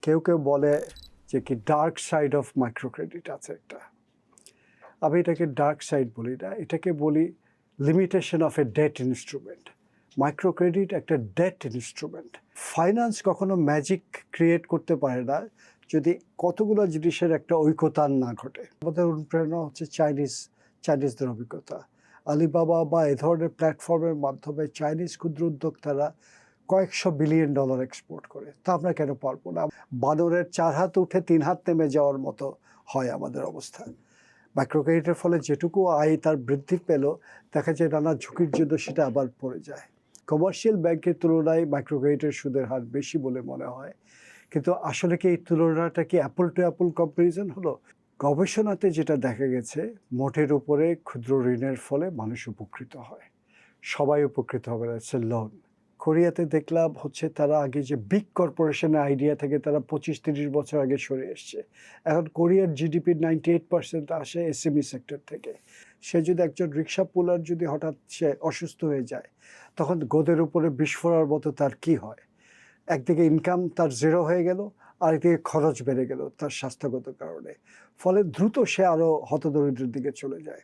কেউ কেউ বলে যে কি dark side of micro credit আছে একটা। আমি এটাকে ডার্ক সাইড বলি না, এটাকে বলি limitation of a debt instrument. Micro credit একটা ডেট ইনস্ট্রুমেন্ট। ফাইন্যান্স কখনো ম্যাজিক ক্রিয়েট করতে পারে না যদি কতগুলো জিনিসের একটা ঐকতান না ঘটে। আমাদের অনুপ্রেরণা হচ্ছে চাইনিজদের অভিজ্ঞতা। আলিবাবা বা এ ধরনের প্ল্যাটফর্মের মাধ্যমে চাইনিজ ক্ষুদ্র উদ্যোক্তারা কয়েকশো বিলিয়ন ডলার এক্সপোর্ট করে, তা আমরা কেন পারবো না? বানরের 4 হাত উঠে 3 হাত নেমে যাওয়ার মতো হয় আমাদের অবস্থা। মাইক্রো ক্রেডিটের ফলে যেটুকু আয় তার বৃদ্ধি পেল, দেখা যায় নানা ঝুঁকির জন্য সেটা আবার পড়ে যায়। কমার্শিয়াল ব্যাংকের তুলনায় মাইক্রো ক্রেডিটের সুদের হার বেশি বলে মনে হয়, কিন্তু আসলে কি এই তুলনাটা কি অ্যাপল টু অ্যাপল কম্পারিজন হলো? গবেষণাতে যেটা দেখা গেছে, মোটের উপরে ক্ষুদ্র ঋণের ফলে মানুষ উপকৃত হয়। সবাই উপকৃত হবে না, ইটস এ লোন। কোরিয়াতে দেখলাম হচ্ছে তারা আগে যে বিগ কর্পোরেশনের আইডিয়া থেকে তারা 25-30 বছর আগে সরে এসছে। এখন কোরিয়ার জিডিপির 98% আসে এসএমই সেক্টর থেকে। সে যদি একজন রিক্সা পুলার যদি হঠাৎ সে অসুস্থ হয়ে যায়, তখন গোদের উপরে বিস্ফোরণের মতো তার কি হয়? একদিকে ইনকাম তার জিরো হয়ে গেল, আরেকদিকে খরচ বেড়ে গেল তার স্বাস্থ্যগত কারণে। ফলে দ্রুত সে আরও হতদরিদ্রের দিকে চলে যায়।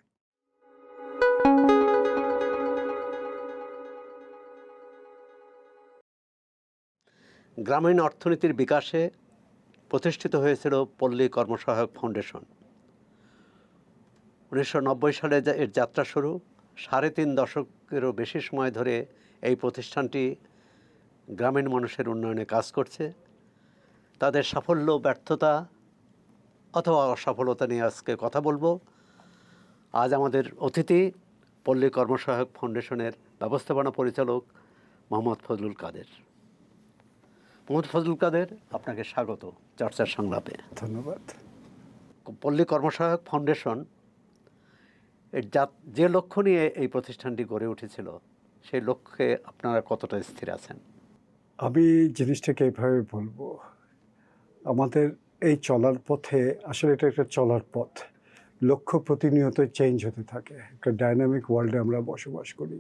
গ্রামীণ অর্থনীতির বিকাশে প্রতিষ্ঠিত হয়েছিল পল্লী কর্মসহায়ক ফাউন্ডেশন। 1990 সালে এর যাত্রা শুরু। 3.5 দশকেরও বেশি সময় ধরে এই প্রতিষ্ঠানটি গ্রামীণ মানুষের উন্নয়নে কাজ করছে। তাদের সাফল্য, ব্যর্থতা অথবা অসফলতা নিয়ে আজকে কথা বলবো। আজ আমাদের অতিথি পল্লী কর্মসহায়ক ফাউন্ডেশনের ব্যবস্থাপনা পরিচালক মোহাম্মদ ফজলুল কাদের। মোহাম্মদ ফজলুল কাদের, আপনাকে স্বাগত চর্চার সংলাপে। ধন্যবাদ। পল্লী কর্মসহায়ক ফাউন্ডেশন এর যে লক্ষ্য নিয়ে এই প্রতিষ্ঠানটি গড়ে উঠেছিল, সেই লক্ষ্যে আপনারা কতটা স্থির আছেন? আমি জিনিসটাকে এইভাবে বলবো, আমাদের এই চলার পথে আসলে এটা একটা চলার পথ। লক্ষ্য প্রতিনিয়ত চেঞ্জ হতে থাকে। একটা ডাইনামিক ওয়ার্ল্ডে আমরা বসবাস করি।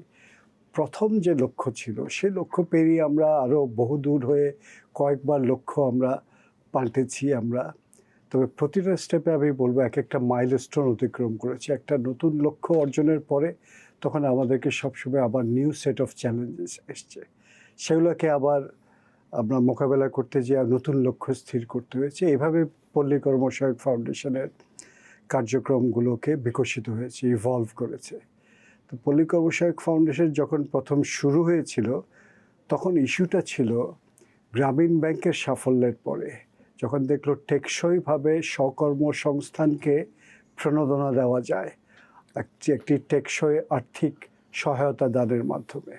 প্রথম যে লক্ষ্য ছিল, সেই লক্ষ্য পেরিয়ে আমরা আরও বহুদূর হয়ে কয়েকবার লক্ষ্য আমরা পাল্টেছি আমরা। তবে প্রতিটা স্টেপে আমি বলবো এক একটা মাইলস্টোন অতিক্রম করেছি। একটা নতুন লক্ষ্য অর্জনের পরে তখন আমাদেরকে সবসময় আবার নিউ সেট অফ চ্যালেঞ্জেস এসছে। সেগুলোকে আবার আমরা মোকাবেলা করতে যেয়ে নতুন লক্ষ্য স্থির করতে হয়েছে। এভাবে পল্লী কর্মসহায়ক ফাউন্ডেশনের কার্যক্রমগুলোকে বিকশিত হয়েছে, ইভলভ করেছে। তো পল্লী কর্মসহায়ক ফাউন্ডেশন যখন প্রথম শুরু হয়েছিল, তখন ইস্যুটা ছিল গ্রামীণ ব্যাংকের সাফল্যের পরে যখন দেখলো টেকসইভাবে স্বকর্মসংস্থানকে প্রণোদনা দেওয়া যায় একটি টেকসই আর্থিক সহায়তা দানের মাধ্যমে,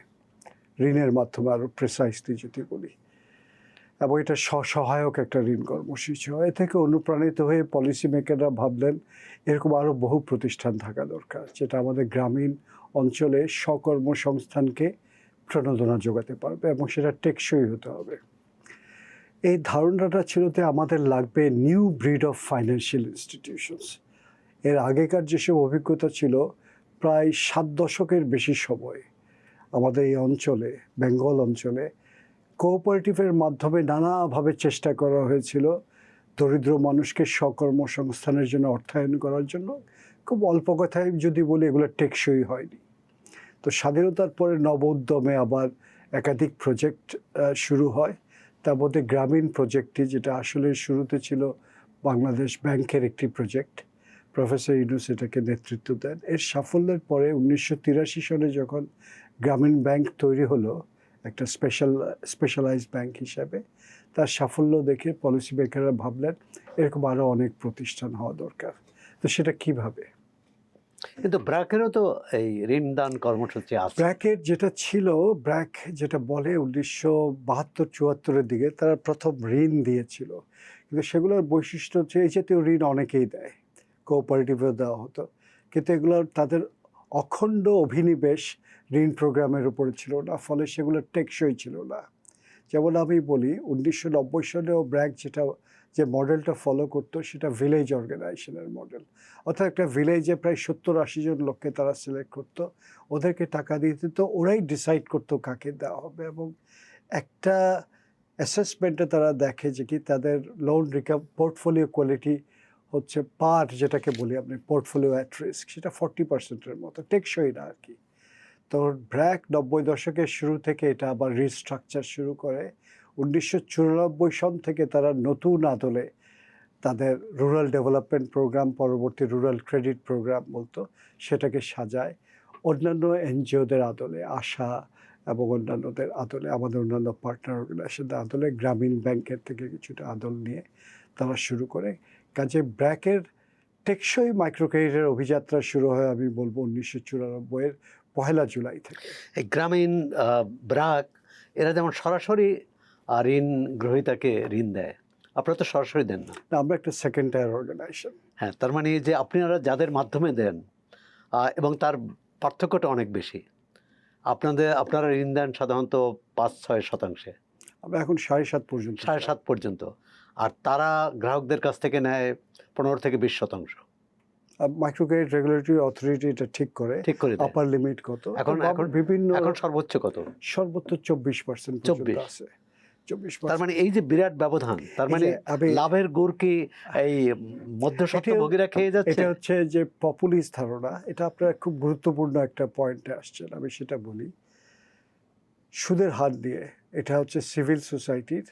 ঋণের মাধ্যমে আরও প্রেসাইসলি যদি বলি, এবং এটা সহায়ক একটা ঋণ কর্মসূচি হয়। এ থেকে অনুপ্রাণিত হয়ে পলিসি মেকাররা ভাবলেন এরকম আরও বহু প্রতিষ্ঠান থাকা দরকার, যেটা আমাদের গ্রামীণ অঞ্চলে স্বকর্মসংস্থানকে প্রণোদনা যোগাতে পারবে এবং সেটা টেকসই হতে হবে। এই ধারণাটা ছিল যে আমাদের লাগবে new breed of financial institutions. এর আগেকার যেসব অভিজ্ঞতা ছিল, প্রায় 7 দশকের বেশি সময় আমাদের এই অঞ্চলে, বেঙ্গল অঞ্চলে কোঅপারেটিভের মাধ্যমে নানাভাবে চেষ্টা করা হয়েছিল দরিদ্র মানুষকে স্বকর্মসংস্থানের জন্য অর্থায়ন করার জন্য। খুব অল্প কথায় যদি বলি, এগুলো টেকসই হয়নি। তো স্বাধীনতার পরে নব উদ্যমে আবার একাধিক প্রজেক্ট শুরু হয়। তার মধ্যে গ্রামীণ প্রজেক্টটি, যেটা আসলে শুরুতে ছিল বাংলাদেশ ব্যাংকের একটি প্রজেক্ট, প্রফেসর ইউনূস এটাকে নেতৃত্ব দেন। এর সাফল্যের পরে 1983 সনে যখন গ্রামীণ ব্যাংক তৈরি হলো একটা স্পেশালাইজড ব্যাংক হিসাবে, তার সাফল্য দেখে পলিসি মেকাররা ভাবলেন এরকম আরও অনেক প্রতিষ্ঠান হওয়া দরকার। তো সেটা কিভাবে? কিন্তু ব্র্যাকেরও তো এই ঋণদান কর্মসূচি আছে। ব্র্যাকের যেটা ছিল, ব্র্যাক যেটা বলে 1972-74 দিকে তারা প্রথম ঋণ দিয়েছিল, কিন্তু সেগুলোর বৈশিষ্ট্য হচ্ছে এই জাতীয় ঋণ অনেকেই দেয়, কোঅপারেটিভেও দেওয়া হতো, কিন্তু এগুলোর তাদের অখণ্ড অভিনিবেশ ঋণ প্রোগ্রামের উপরে ছিল না, ফলে সেগুলো টেকসই ছিল না। যেমন আমি বলি, 1990 সালেও ব্র্যাক যে মডেলটা ফলো করতো, সেটা ভিলেজ অর্গানাইজেশনের মডেল। অর্থাৎ একটা ভিলেজে প্রায় 70-80 জন লোককে তারা সিলেক্ট করতো, ওদেরকে টাকা দিয়ে দিত, ওরাই ডিসাইড করতো কাকে দেওয়া হবে, এবং একটা অ্যাসেসমেন্টে তারা দেখে যে কি তাদের লোন পোর্টফোলিও কোয়ালিটি হচ্ছে পার, যেটাকে বলি আপনি পোর্টফোলিও অ্যাট রিস্ক, সেটা 40%-এর মতো, টেকসই না আর কি। তো ব্র্যাক 90 দশকের শুরু থেকে এটা আবার রিস্ট্রাকচার শুরু করে। 1994 সন থেকে তারা নতুন আদলে তাদের রুরাল ডেভেলপমেন্ট প্রোগ্রাম, পরবর্তী রুরাল ক্রেডিট প্রোগ্রাম বলতো, সেটাকে সাজায় অন্যান্য এনজিওদের আদলে, আশা এবং অন্যান্যদের আদলে, আমাদের অন্যান্য পার্টনার অর্গানাইজেশনের আদলে, গ্রামীণ ব্যাংকের থেকে কিছুটা আদল নিয়ে তারা শুরু করে। কাজে ব্র্যাকের টেকসই মাইক্রো ক্রেডিটের অভিযাত্রা শুরু হয় আমি বলবো 1994-এর 1 জুলাই থেকে। এই গ্রামীণ ব্র্যাক এরা যেমন সরাসরি ঋণ গ্রহীতাকে ঋণ দেয়, আপনারা তো সরাসরি দেন না। আমরা একটা সেকেন্ড টায়ার অর্গানাইজেশন। হ্যাঁ, তার মানে যে আপনারা যাদের মাধ্যমে দেন এবং তার পার্থক্যটা অনেক বেশি। আপনারা ঋণ দেন সাধারণত 5-6%, আমরা এখন 7.5 পর্যন্ত 7.5 পর্যন্ত, আর তারা গ্রাহকদের কাছ থেকে নেয় 15-20%। মাইক্রো ক্রেডিট রেগুলেটরি অথরিটি এটা ঠিক করে দেয়। আপার লিমিট কত, এখন বিভিন্ন এখন সর্বোচ্চ কত? সর্বোচ্চ 24% পর্যন্ত আছে। 24%। তার মানে এই যে বিরাট ব্যবধান, তার মানে লাভের গুড় কি এই মধ্যস্বত্বভোগীরা খেয়ে যাচ্ছে? এটা হচ্ছে যে পপুলিস্ট ধারণা। এটা আপনার খুব গুরুত্বপূর্ণ একটা পয়েন্টে আসছেন, আমি সেটা বলি। সুদের হার দিয়ে এটা হচ্ছে সিভিল সোসাইটির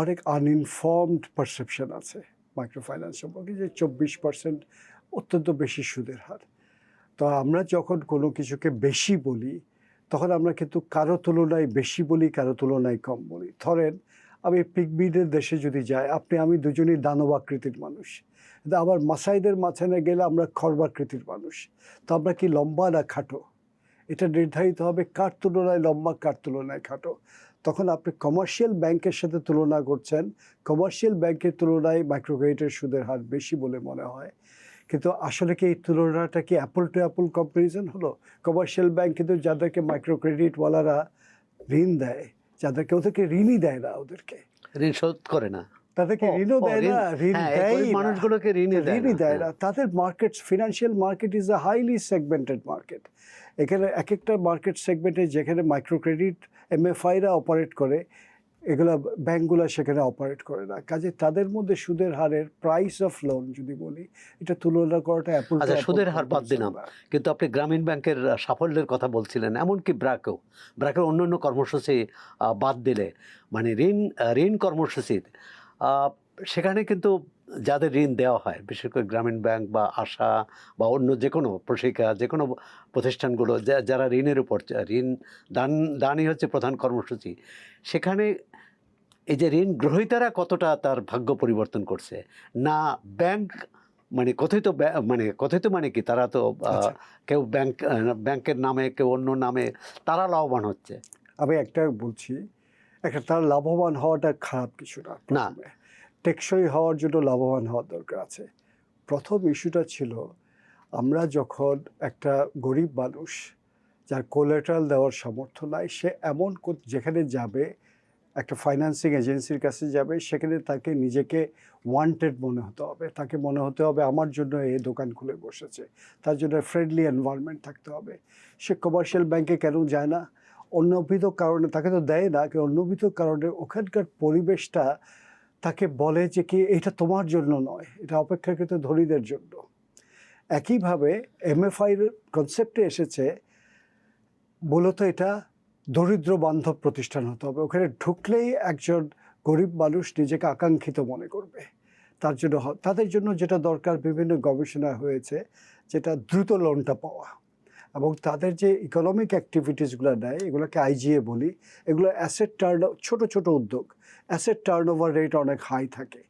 অনেক আনইনফর্মড পারসেপশন আছে মাইক্রো ফাইন্যান্স সম্পর্কে, যে 24% অত্যন্ত বেশি সুদের হার। তো আমরা যখন কোনো কিছুকে বেশি বলি তখন আমরা কিন্তু কারো তুলনায় বেশি বলি, কারো তুলনায় কম বলি। ধরেন আমি পিগমিদের দেশে যদি যাই, আমি দুজনই দানবাকৃতির মানুষ, কিন্তু আবার মাসাইদের মাঝখানে গেলে আমরা খর্বাকৃতির মানুষ। তো আমরা কি লম্বা না খাটো, এটা নির্ধারিত হবে কার তুলনায় লম্বা, কার তুলনায় খাটো। তখন আপনি কমার্শিয়াল ব্যাংকের সাথে তুলনা করছেন, কমার্শিয়াল ব্যাংকের তুলনায় মাইক্রো ক্রেডিটের সুদের হার বেশি বলে মনে হয়। কিন্তু আসলে কি এই তুলনাটা কি অ্যাপল টু অ্যাপল কম্পারিজন হলো? কমার্শিয়াল ব্যাংক কিন্তু যাদেরকে মাইক্রো ক্রেডিটওয়ালারা ঋণ দেয়, যাদেরকে, ওদেরকে ঋণই দেয় না, ওদেরকে ঋণ শোধ করে না, তাদেরকে ঋণও দেয় না, ঋণ দেয় মানুষগুলোকে ঋণই দেয় না। তাদের market, financial market is a highly segmented market. এখানে এক একটা মার্কেট সেগমেন্টে যেখানে মাইক্রো ক্রেডিট এমএফআইরা অপারেট করে, এগুলো ব্যাংকগুলো সেখানে অপারেট করে না। কাজে তাদের মধ্যে সুদের হারের প্রাইস অফ লোন যদি বলি, এটা তুলনা করাটা অ্যাপল টু অ্যাপল। সুদের হার বাদ দিলাম, কিন্তু আপনি গ্রামীণ ব্যাংকের সাফল্যের কথা বলছিলেন, এমনকি ব্র্যাকের অন্যান্য কর্মসূচি বাদ দিলে, মানে ঋণ কর্মসূচির সেখানে কিন্তু যাদের ঋণ দেওয়া হয়, বিশেষ করে গ্রামীণ ব্যাংক বা আশা বা অন্য যে কোনো প্রশিক্ষা, যে কোনো প্রতিষ্ঠানগুলো যারা ঋণের উপর দানই হচ্ছে প্রধান কর্মসূচি, সেখানে এই যে ঋণ গ্রহীতারা কতটা তার ভাগ্য পরিবর্তন করছে না ব্যাংক, মানে কথিত মানে কি, তারা তো কেউ ব্যাংকের নামে, কেউ অন্য নামে, তারা লাভবান হচ্ছে। আমি একটা বলছি, তার লাভবান হওয়াটা খারাপ কিছু না। টেকসই হওয়ার জন্য লাভবান হওয়ার দরকার আছে। প্রথম ইস্যুটা ছিল, আমরা যখন একটা গরিব মানুষ যার কোলাটারাল দেওয়ার সামর্থ্য নাই, সে এমন যেখানে যাবে, একটা ফাইন্যান্সিং এজেন্সির কাছে যাবে, সেখানে তাকে নিজেকে ওয়ান্টেড মনে হতে হবে, তাকে মনে হতে হবে আমার জন্য এই দোকান খুলে বসেছে, তার জন্য ফ্রেন্ডলি এনভায়রনমেন্ট থাকতে হবে। সে কমার্শিয়াল ব্যাংকে কেন যায় না? অন্যবিধ কারণে, তাকে তো দেয় না, অন্যবিধ কারণে ওখানকার পরিবেশটা তাকে বলে যে কি এটা তোমার জন্য নয়, এটা অপেক্ষাকৃত ধনীদের জন্য। একইভাবে এমএফআইয়ের কনসেপ্টে এসেছে, মূলত এটা দরিদ্র বান্ধব প্রতিষ্ঠান হতে হবে। ওখানে ঢুকলেই একজন গরিব মানুষ নিজেকে আকাঙ্ক্ষিত মনে করবে। তাদের জন্য যেটা দরকার, বিভিন্ন গবেষণা হয়েছে, যেটা দ্রুত লোনটা পাওয়া, এবং তাদের যে ইকোনমিক অ্যাক্টিভিটিসগুলো নেয়, এগুলোকে আইজিএ বলি, এগুলো অ্যাসেট ছোট ছোট উদ্যোগ, অ্যাসেট টার্নওভার রেট অনেক হাই থাকে।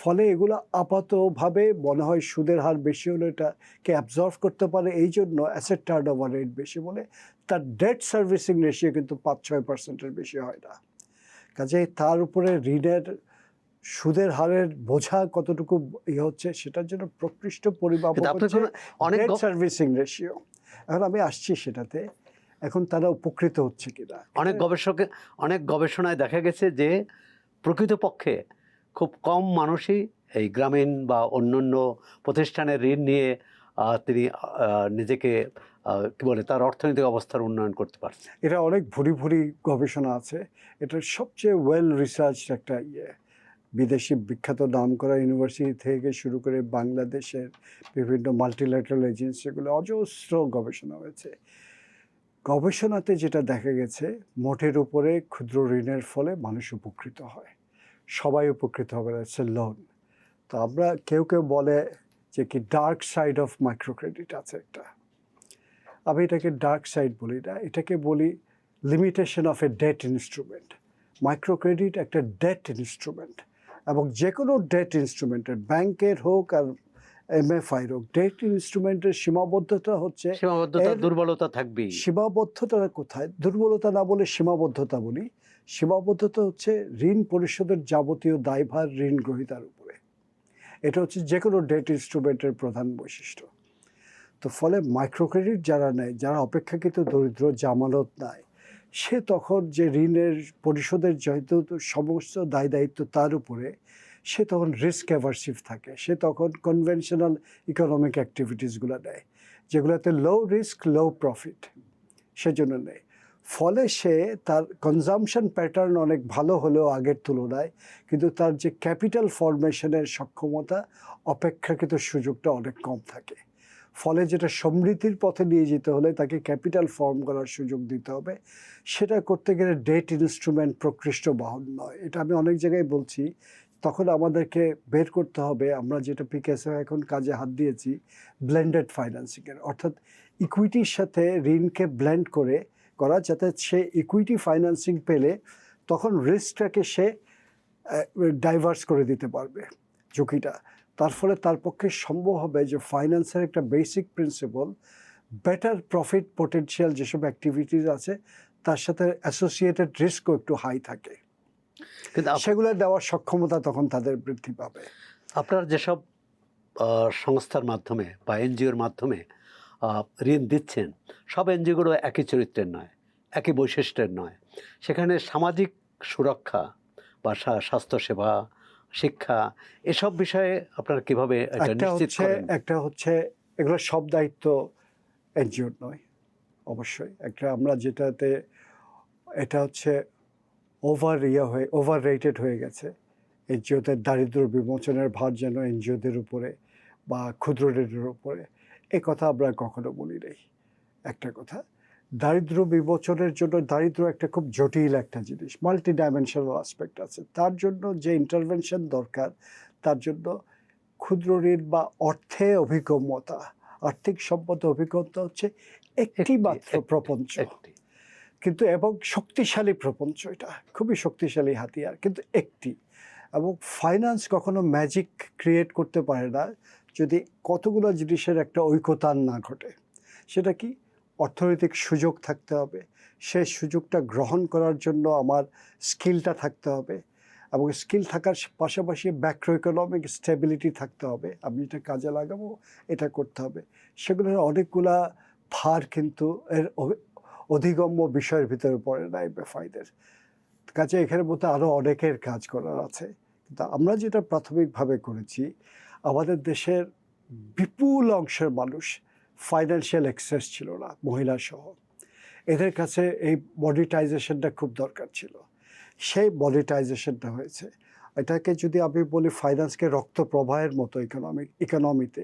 ফলে এগুলো আপাতভাবে মনে হয় সুদের হার বেশি হলে এটাকে অ্যাবজর্ভ করতে পারে, এই জন্য অ্যাসেট টার্নওভার রেট বেশি বলে তার ডেট সার্ভিসিং রেশিও কিন্তু 5-6%-এর বেশি হয় না। কাজে তার উপরে ঋণের সুদের হারের বোঝা কতটুকু হচ্ছে, সেটার জন্য প্রকৃষ্ট পরিমাপ হচ্ছে ডেট সার্ভিসিং রেশিও। এখন আমি আসছি সেটাতে, এখন তারা উপকৃত হচ্ছে কিনা। অনেক গবেষণায় দেখা গেছে যে প্রকৃতপক্ষে খুব কম মানুষই এই গ্রামীণ বা অন্যান্য প্রতিষ্ঠানের ঋণ নিয়ে তিনি নিজেকে কি বলে তার অর্থনৈতিক অবস্থার উন্নয়ন করতে পারছে? এটা অনেক ভুরি ভুরি গবেষণা আছে। এটার সবচেয়ে ওয়েল রিসার্চ একটা বিদেশি বিখ্যাত নামকরা ইউনিভার্সিটি থেকে শুরু করে বাংলাদেশের বিভিন্ন মাল্টিল্যাটারাল এজেন্সিগুলো অজস্র গবেষণা হয়েছে। গবেষণাতে যেটা দেখা গেছে, মোটের উপরে ক্ষুদ্র ঋণের ফলে মানুষ উপকৃত হয়, সবাই উপকৃত হবে, ইটস এ লোন। তো আমরা কেউ কেউ বলে যে কি dark side of micro credit আছে একটা। আমি এটাকে ডার্ক সাইড বলি না, এটাকে বলি limitation of a debt instrument. Micro credit একটা ডেট ইনস্ট্রুমেন্ট, এবং যে কোনো ডেট ইনস্ট্রুমেন্টের, ব্যাংকের হোক আর এমএফআইর হোক, ডেট ইনস্ট্রুমেন্টের সীমাবদ্ধতা হচ্ছে, সীমাবদ্ধতা, দুর্বলতা থাকবেই। সীমাবদ্ধতা কোথায়? দুর্বলতা না বলে সীমাবদ্ধতা বলি। সীমাবদ্ধতা হচ্ছে ঋণ পরিশোধের যাবতীয় দায়ভার ঋণ গ্রহীতার উপরে। এটা হচ্ছে যে কোনো ডেট ইনস্ট্রুমেন্টের প্রধান বৈশিষ্ট্য। তো ফলে মাইক্রো ক্রেডিট যারা নেয়, যারা অপেক্ষাকৃত দরিদ্র, জামানত নেয়, সে তখন যে ঋণের পরিশোধের যেহেতু সমস্ত দায় দায়িত্ব তার উপরে, সে তখন রিস্ক অ্যাভার্সিভ থাকে। সে তখন কনভেনশনাল ইকোনমিক অ্যাক্টিভিটিসগুলো নেয়, যেগুলোতে লো রিস্ক লো প্রফিট, সেজন্য নেয়। ফলে সে তার কনজামশন প্যাটার্ন অনেক ভালো হলেও আগের তুলনায়, কিন্তু তার যে ক্যাপিটাল ফরমেশনের সক্ষমতা, অপেক্ষাকৃত সুযোগটা অনেক কম থাকে। ফলে যেটা সমৃদ্ধির পথে নিয়ে যেতে হলে তাকে ক্যাপিটাল ফর্ম করার সুযোগ দিতে হবে। সেটা করতে গেলে ডেট ইনস্ট্রুমেন্ট প্রকৃষ্ট বাহন নয়। এটা আমি অনেক জায়গায় বলছি। তখন আমাদেরকে বের করতে হবে, আমরা যেটা পিকেএসএ এখন কাজে হাত দিয়েছি, ব্লেন্ডেড ফাইন্যান্সিংয়ের, অর্থাৎ ইকুইটির সাথে ঋণকে ব্লেন্ড করা, যাতে সে ইকুইটি ফাইন্যান্সিং পেলে তখন রিস্কটাকে সে ডাইভার্স করে দিতে পারবে, ঝুঁকিটা। তার ফলে তার পক্ষে সম্ভব হবে যে ফাইন্যান্সের একটা basic principal, better profit potential যেসব অ্যাক্টিভিটিস আছে তার সাথে অ্যাসোসিয়েটেড রিস্কও একটু হাই থাকে, কিন্তু সেগুলো দেওয়ার সক্ষমতা তখন তাদের বৃদ্ধি পাবে। আপনার যেসব সংস্থার মাধ্যমে বা এনজিওর মাধ্যমে ঋণ দিচ্ছেন, সব এনজিওগুলো একই চরিত্রের নয়, একই বৈশিষ্ট্যের নয়। সেখানে সামাজিক সুরক্ষা বা স্বাস্থ্যসেবা, শিক্ষা, এসব বিষয়ে আপনারা কীভাবে এটা নিশ্চিত করেন? একটা হচ্ছে এগুলো সব দায়িত্ব এনজিওর নয়, অবশ্যই। একটা আমরা যেটাতে, এটা হচ্ছে ওভার রেটেড হয়ে গেছে। এনজিওদের দারিদ্র বিমোচনের ভার যেন এনজিওদের উপরে বা ক্ষুদ্র ঋণের উপরে, এ কথা আমরা কখনো বলি নাই। একটা কথা, দারিদ্র বিমোচনের জন্য, দারিদ্র একটা খুব জটিল একটা জিনিস, মাল্টি ডাইমেনশনাল আসপেক্ট আছে। তার জন্য যে ইন্টারভেনশন দরকার, তার জন্য ক্ষুদ্র ঋণ বা অর্থে অভিগম্যতা, আর্থিক সম্পদ অভিজ্ঞতা হচ্ছে একটি মাত্র প্রপঞ্চ, কিন্তু এবং শক্তিশালী প্রপঞ্চ, এটা খুবই শক্তিশালী হাতিয়ার, কিন্তু একটি। এবং ফাইন্যান্স কখনো ম্যাজিক ক্রিয়েট করতে পারে না যদি কতগুলো জিনিসের একটা ঐকতান না ঘটে। সেটা কি? অর্থনৈতিক সুযোগ থাকতে হবে, সেই সুযোগটা গ্রহণ করার জন্য আমার স্কিলটা থাকতে হবে, এবং স্কিল থাকার পাশাপাশি ম্যাক্রো ইকোনমিক স্টেবিলিটি থাকতে হবে। আমি এটা কাজে লাগাবো, এটা করতে হবে। সেগুলোর অনেকগুলা ভার কিন্তু এর অধিগম্য বিষয়ের ভিতরে পড়ে না এমএফআইদের কাছে। এখানে মধ্যে আরও অনেকের কাজ করার আছে। কিন্তু আমরা যেটা প্রাথমিকভাবে করেছি, আমাদের দেশের বিপুল অংশের মানুষ ফাইন্যান্সিয়াল অ্যাক্সেস ছিল না, মহিলা সহ। এদের কাছে এই মনিটাইজেশনটা খুব দরকার ছিল, সেই মনিটাইজেশনটা হয়েছে। এটাকে যদি আমি বলি ফাইন্যান্সকে রক্ত প্রবাহের মতো ইকোনমিতে,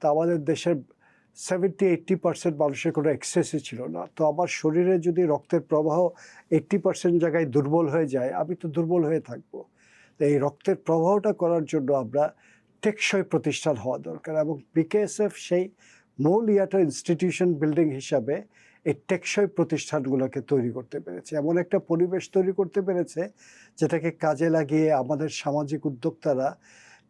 তা আমাদের দেশের 70-80% মানুষের কোনো অ্যাক্সেসই ছিল না। তো আমার শরীরে যদি রক্তের প্রবাহ 80% জায়গায় দুর্বল হয়ে যায়, আমি তো দুর্বল হয়ে থাকবো। তো এই রক্তের প্রবাহটা করার জন্য আমরা টেকসই প্রতিষ্ঠান হওয়া দরকার, এবং বিকেএসএফ সেই মূল ইনস্টিটিউশন বিল্ডিং হিসাবে এই টেকসই প্রতিষ্ঠানগুলোকে তৈরি করতে পেরেছে, এমন একটা পরিবেশ তৈরি করতে পেরেছে যেটাকে কাজে লাগিয়ে আমাদের সামাজিক উদ্যোক্তারা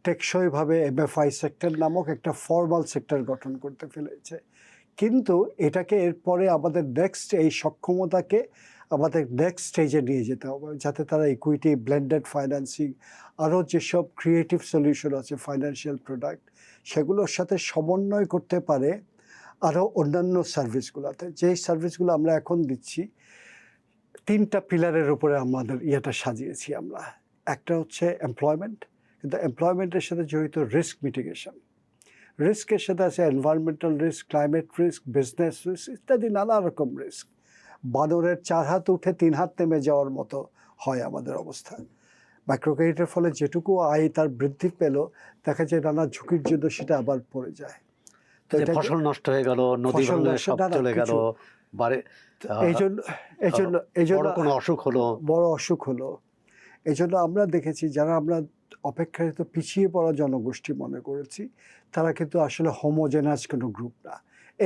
টেকসইভাবে এমএফআই সেক্টর নামক একটা ফর্মাল সেক্টর গঠন করতে ফেলেছে। কিন্তু এটাকে এরপরে আমাদের নেক্সট এই সক্ষমতাকে আমাদের নেক্সট স্টেজে নিয়ে যেতে হবে, যাতে তারা ইকুইটি, ব্লেন্ডেড ফাইন্যান্সিং, আরও যেসব ক্রিয়েটিভ সলিউশন আছে ফাইন্যান্সিয়াল প্রোডাক্ট, সেগুলোর সাথে সমন্বয় করতে পারে আরও অন্যান্য সার্ভিসগুলোতে। যেই সার্ভিসগুলো আমরা এখন দিচ্ছি, 3টা পিলারের উপরে আমাদের সাজিয়েছি আমরা। একটা হচ্ছে এমপ্লয়মেন্ট, কিন্তু এমপ্লয়মেন্টের সাথে জড়িত রিস্ক মিটিগেশন। রিস্কের সাথে আছে environmental risk, climate risk, business risk ইত্যাদি নানা রকম রিস্ক। বানরের 4 হাত উঠে 3 হাত নেমে যাওয়ার মতো হয় আমাদের অবস্থা। মাইক্রো ক্রেডিটের ফলে যেটুকু আয় তার বৃদ্ধি পেল, দেখা যায় নানা ঝুঁকির জন্য সেটা আবার পড়ে যায়। তো যে এটা ফসল নষ্ট হয়ে গেল, নদী ফসল ভাঙলে নষ্ট, সব নানা চলে গেল, কিছু। বারে এই জন্য বড় কোনো অসুখ হলো। বড় অসুখ হলো। এই জন্য আমরা দেখেছি যারা আমরা অপেক্ষাকৃত পিছিয়ে পড়া জনগোষ্ঠী মনে করেছি, তারা কিন্তু আসলে হোমোজেনাস কোনো গ্রুপ না।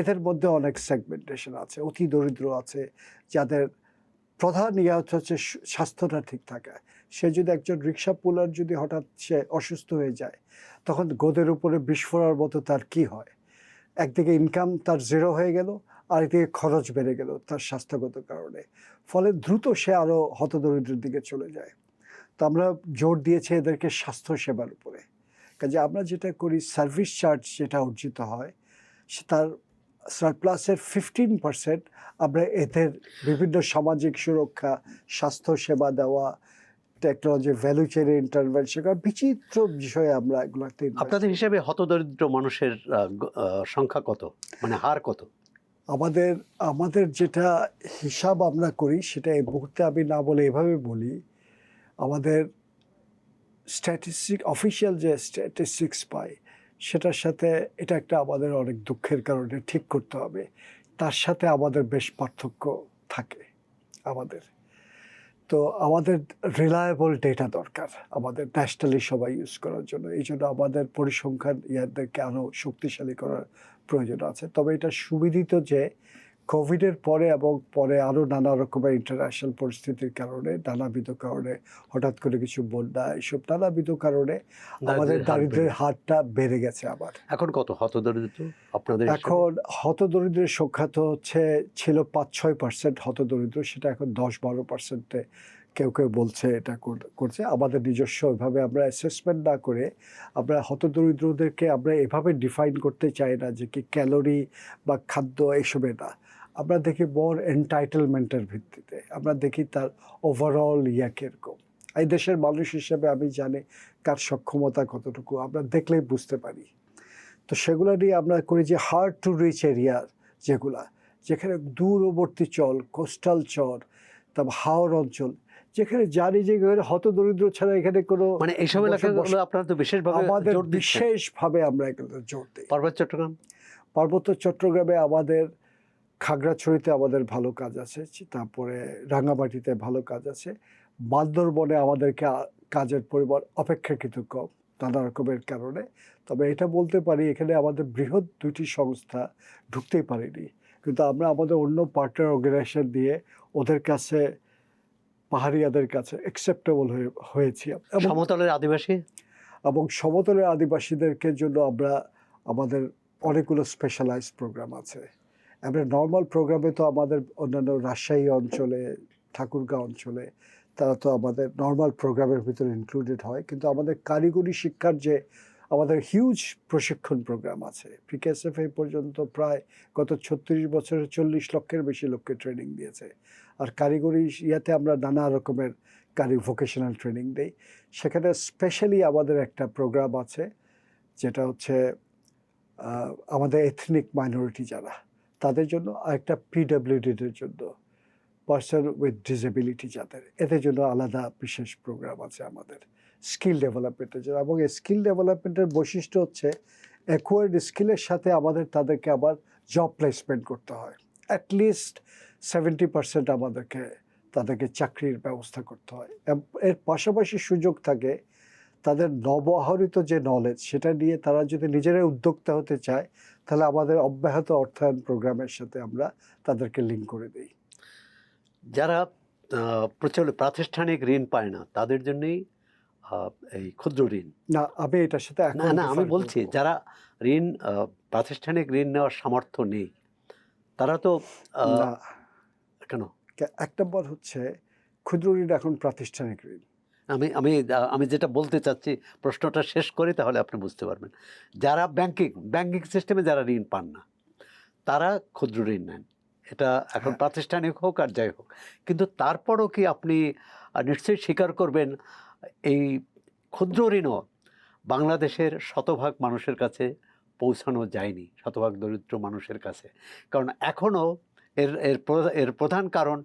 এদের মধ্যে অনেক সেগমেন্টেশন আছে, অতি দরিদ্র আছে, যাদের প্রধান ইয়ে হচ্ছে স্বাস্থ্যটা ঠিক থাকা। সে যদি একজন রিক্সা পুলার যদি হঠাৎ সে অসুস্থ হয়ে যায়, তখন গোদের উপরে বিস্ফোরণের মতো তার কি হয়? একদিকে ইনকাম তার জিরো হয়ে গেল, আরেকদিকে খরচ বেড়ে গেল তার স্বাস্থ্যগত কারণে। ফলে দ্রুত সে আরও হতদরিদ্রের দিকে চলে যায়। তো আমরা জোর দিয়েছি এদেরকে স্বাস্থ্য সেবার উপরে। কাজে আমরা যেটা করি, সার্ভিস চার্জ যেটা অর্জিত হয় সে তার সারপ্লাসের 15% আমরা এদের বিভিন্ন সামাজিক সুরক্ষা, স্বাস্থ্য সেবা দেওয়া, টেকনোলজি ভ্যালু চেইনে ইন্টারভেনশন করা, বিচিত্র বিষয়ে আমরা এগুলোতে invest আপনাদের করি। হিসাবে হতদরিদ্র মানুষের সংখ্যা কত, মানে হার কত? আমাদের যেটা হিসাব আমরা করি সেটা এই মুহূর্তে আমি না বলে এভাবে বলি, আমাদের অফিসিয়াল যে স্ট্যাটিস্টিক্স পাই সেটার সাথে এটা একটা আমাদের অনেক দুঃখের কারণে ঠিক করতে হবে, তার সাথে আমাদের বেশ পার্থক্য থাকে আমাদের। তো আমাদের রিলায়েবল ডেটা দরকার আমাদের ন্যাশনালি সবাই ইউজ করার জন্য। এই জন্য আমাদের পরিসংখ্যান ইয়াদেরকে আরও শক্তিশালী করার প্রয়োজন আছে। তবে এটা সুবিদিত যে কোভিডের পরে এবং পরে আরও নানা রকমের ইন্টারন্যাশনাল পরিস্থিতির কারণে, নানাবিধ কারণে, হঠাৎ করে কিছু বন্যা, এইসব নানাবিধ কারণে আমাদের দারিদ্র্যের হারটা বেড়ে গেছে আবার। এখন কত হতদরিদ্র আপনাদের হিসেবে? এখন হতদরিদ্রের সংখ্যা তো ছিল 5-6% হতদরিদ্র, সেটা এখন 10-12%-এ কেউ কেউ বলছে এটা করছে। আমাদের নিজস্ব ওইভাবে আমরা অ্যাসেসমেন্ট না করে আমরা হতদরিদ্রদেরকে আমরা এভাবে ডিফাইন করতে চাই না যে কি ক্যালোরি বা খাদ্য এইসবে না। আমরা দেখি মোর এন্টাইটেলমেন্টের ভিত্তিতে, আমরা দেখি তার ওভারঅল কীরকম। এই দেশের মানুষ হিসেবে আমি জানি কার সক্ষমতা কতটুকু, আমরা দেখলেই বুঝতে পারি। তো সেগুলো নিয়ে আমরা করি যে হার্ড টু রিচ এরিয়ার যেগুলা, যেখানে দূরবর্তী চল, কোস্টাল চর, তারপর হাওর অঞ্চল, যেখানে জানি যে হতদরিদ্র ছাড়া এখানে কোনো, মানে এইসব এলাকাগুলো আপনারা তো বিশেষভাবে আমাদের জোর দিচ্ছেন। বিশেষভাবে আমরা এগুলো জোর দিই। পার্বত্য চট্টগ্রাম, পার্বত্য চট্টগ্রামে আমাদের খাগড়াছড়িতে আমাদের ভালো কাজ আছে, তারপরে রাঙামাটিতে ভালো কাজ আছে, বান্দরবনে আমাদেরকে কাজের পরিমাণ অপেক্ষাকৃত কম নানা রকমের কারণে। তবে এটা বলতে পারি এখানে আমাদের বৃহৎ 2টি সংস্থা ঢুকতেই পারেনি, কিন্তু আমরা আমাদের অন্য পার্টনার অর্গানাইজেশন দিয়ে ওদের কাছে, পাহাড়িয়াদের কাছে অ্যাকসেপ্টেবল হয়েছি। সমতলের আদিবাসী এবং সমতলের আদিবাসীদেরকে জন্য আমাদের অনেকগুলো স্পেশালাইজ প্রোগ্রাম আছে। আমরা নর্মাল প্রোগ্রামে তো আমাদের অন্যান্য রাজশাহী অঞ্চলে, ঠাকুরগাঁও অঞ্চলে তারা তো আমাদের নর্মাল প্রোগ্রামের ভিতরে ইনক্লুডেড হয়, কিন্তু আমাদের কারিগরি শিক্ষার যে আমাদের হিউজ প্রশিক্ষণ প্রোগ্রাম আছে। পিকেএসএফ এই পর্যন্ত প্রায় গত 36 বছরে 40 লক্ষের বেশি লোককে ট্রেনিং দিয়েছে। আর কারিগরি ইয়াতে আমরা নানা রকমের ভোকেশনাল ট্রেনিং দেই। সেখানে স্পেশালি আমাদের একটা প্রোগ্রাম আছে যেটা হচ্ছে আমাদের এথনিক মাইনরিটি যারা, তাদের জন্য, আরেকটা পিডব্লিউডিদের জন্য, পার্সন উইথ ডিসেবিলিটি যাদের, এদের জন্য আলাদা বিশেষ প্রোগ্রাম আছে আমাদের স্কিল ডেভেলপমেন্টের জন্য। এবং এই স্কিল ডেভেলপমেন্টের বৈশিষ্ট্য হচ্ছে অ্যাকোয়ার্ড স্কিলের সাথে তাদেরকে আবার জব প্লেসমেন্ট করতে হয়। অ্যাটলিস্ট 70% তাদেরকে চাকরির ব্যবস্থা করতে হয়। এর পাশাপাশি সুযোগ থাকে তাদের নবআহরিত যে নলেজ সেটা নিয়ে তারা যদি নিজেরাই উদ্যোক্তা হতে চায়, তাহলে আমাদের অব্যাহত অর্থায়ন প্রোগ্রামের সাথে আমরা তাদেরকে লিঙ্ক করে দিই। যারা প্রাতিষ্ঠানিক ঋণ পায় না তাদের জন্যই এই ক্ষুদ্র ঋণ। না, আমি এটার সাথে না আমি বলছি যারা ঋণ প্রাতিষ্ঠানিক ঋণ নেওয়ার সামর্থ্য নেই তারা তো না, কেন? এক নম্বর হচ্ছে ক্ষুদ্র ঋণ এখন প্রাতিষ্ঠানিক ঋণ। আমি আমি আমি যেটা বলতে চাচ্ছি, প্রশ্নটা শেষ করি তাহলে আপনি বুঝতে পারবেন। যারা ব্যাংকিং সিস্টেমে যারা ঋণ পান না তারা ক্ষুদ্র ঋণ নেন, এটা এখন প্রাতিষ্ঠানিক হোক আর যাই হোক। কিন্তু তারপরও কি আপনি নিশ্চয়ই স্বীকার করবেন এই ক্ষুদ্র ঋণও বাংলাদেশের শতভাগ মানুষের কাছে পৌঁছানো যায়নি শতভাগ দরিদ্র মানুষের কাছে। কারণ এখনও এর প্রধান কারণ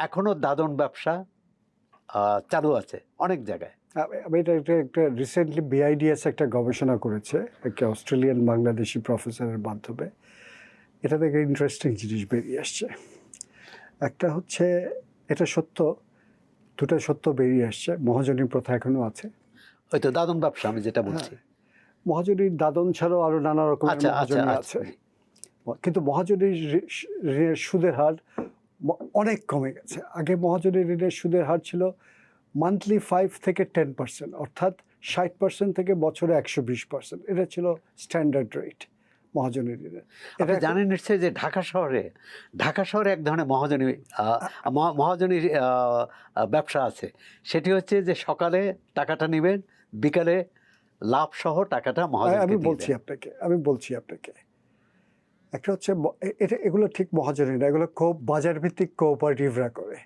এখনও দাদন ব্যবসা চালু আছে অনেক জায়গায়। আমি একটা রিসেন্টলি বিআইডিএস একটা গবেষণা করেছে একটা অস্ট্রেলিয়ান বাংলাদেশি প্রফেসরের মাধ্যমে। এটা থেকে ইন্টারেস্টিং জিনিস বেরিয়ে আসছে। একটা হচ্ছে এটা সত্য, দুটো সত্য বেরিয়ে আসছে। মহাজনী প্রথা এখনও আছে। ওই তো দাদন ব্যবসা আমি যেটা বলছি। মহাজনীর দাদন ছাড়াও আরও নানা রকমের আচ্ছা আচ্ছা মহাজনী আচ্ছা। আছে, কিন্তু মহাজনীর ঋণের সুদের হার অনেক কমে গেছে। আগে মহাজনীর ঋণের সুদের হার ছিল মান্থলি 5 থেকে 10%, অর্থাৎ 60% থেকে বছরে 120%। এটা ছিল স্ট্যান্ডার্ড রেট মহাজনীর ঋণের। আপনি জানেন নিশ্চয়ই যে ঢাকা শহরে এক ধরনের মহাজনীর ব্যবসা আছে। সেটি হচ্ছে যে সকালে টাকাটা নেবেন, বিকালে লাভ সহ টাকাটা মহাজনকে আমি দিবেন। বলছি আপনাকে একটা হচ্ছে এগুলো ঠিক মহাজনী না, এগুলো বাজার ভিত্তিক কোঅপারেটিভরা করে।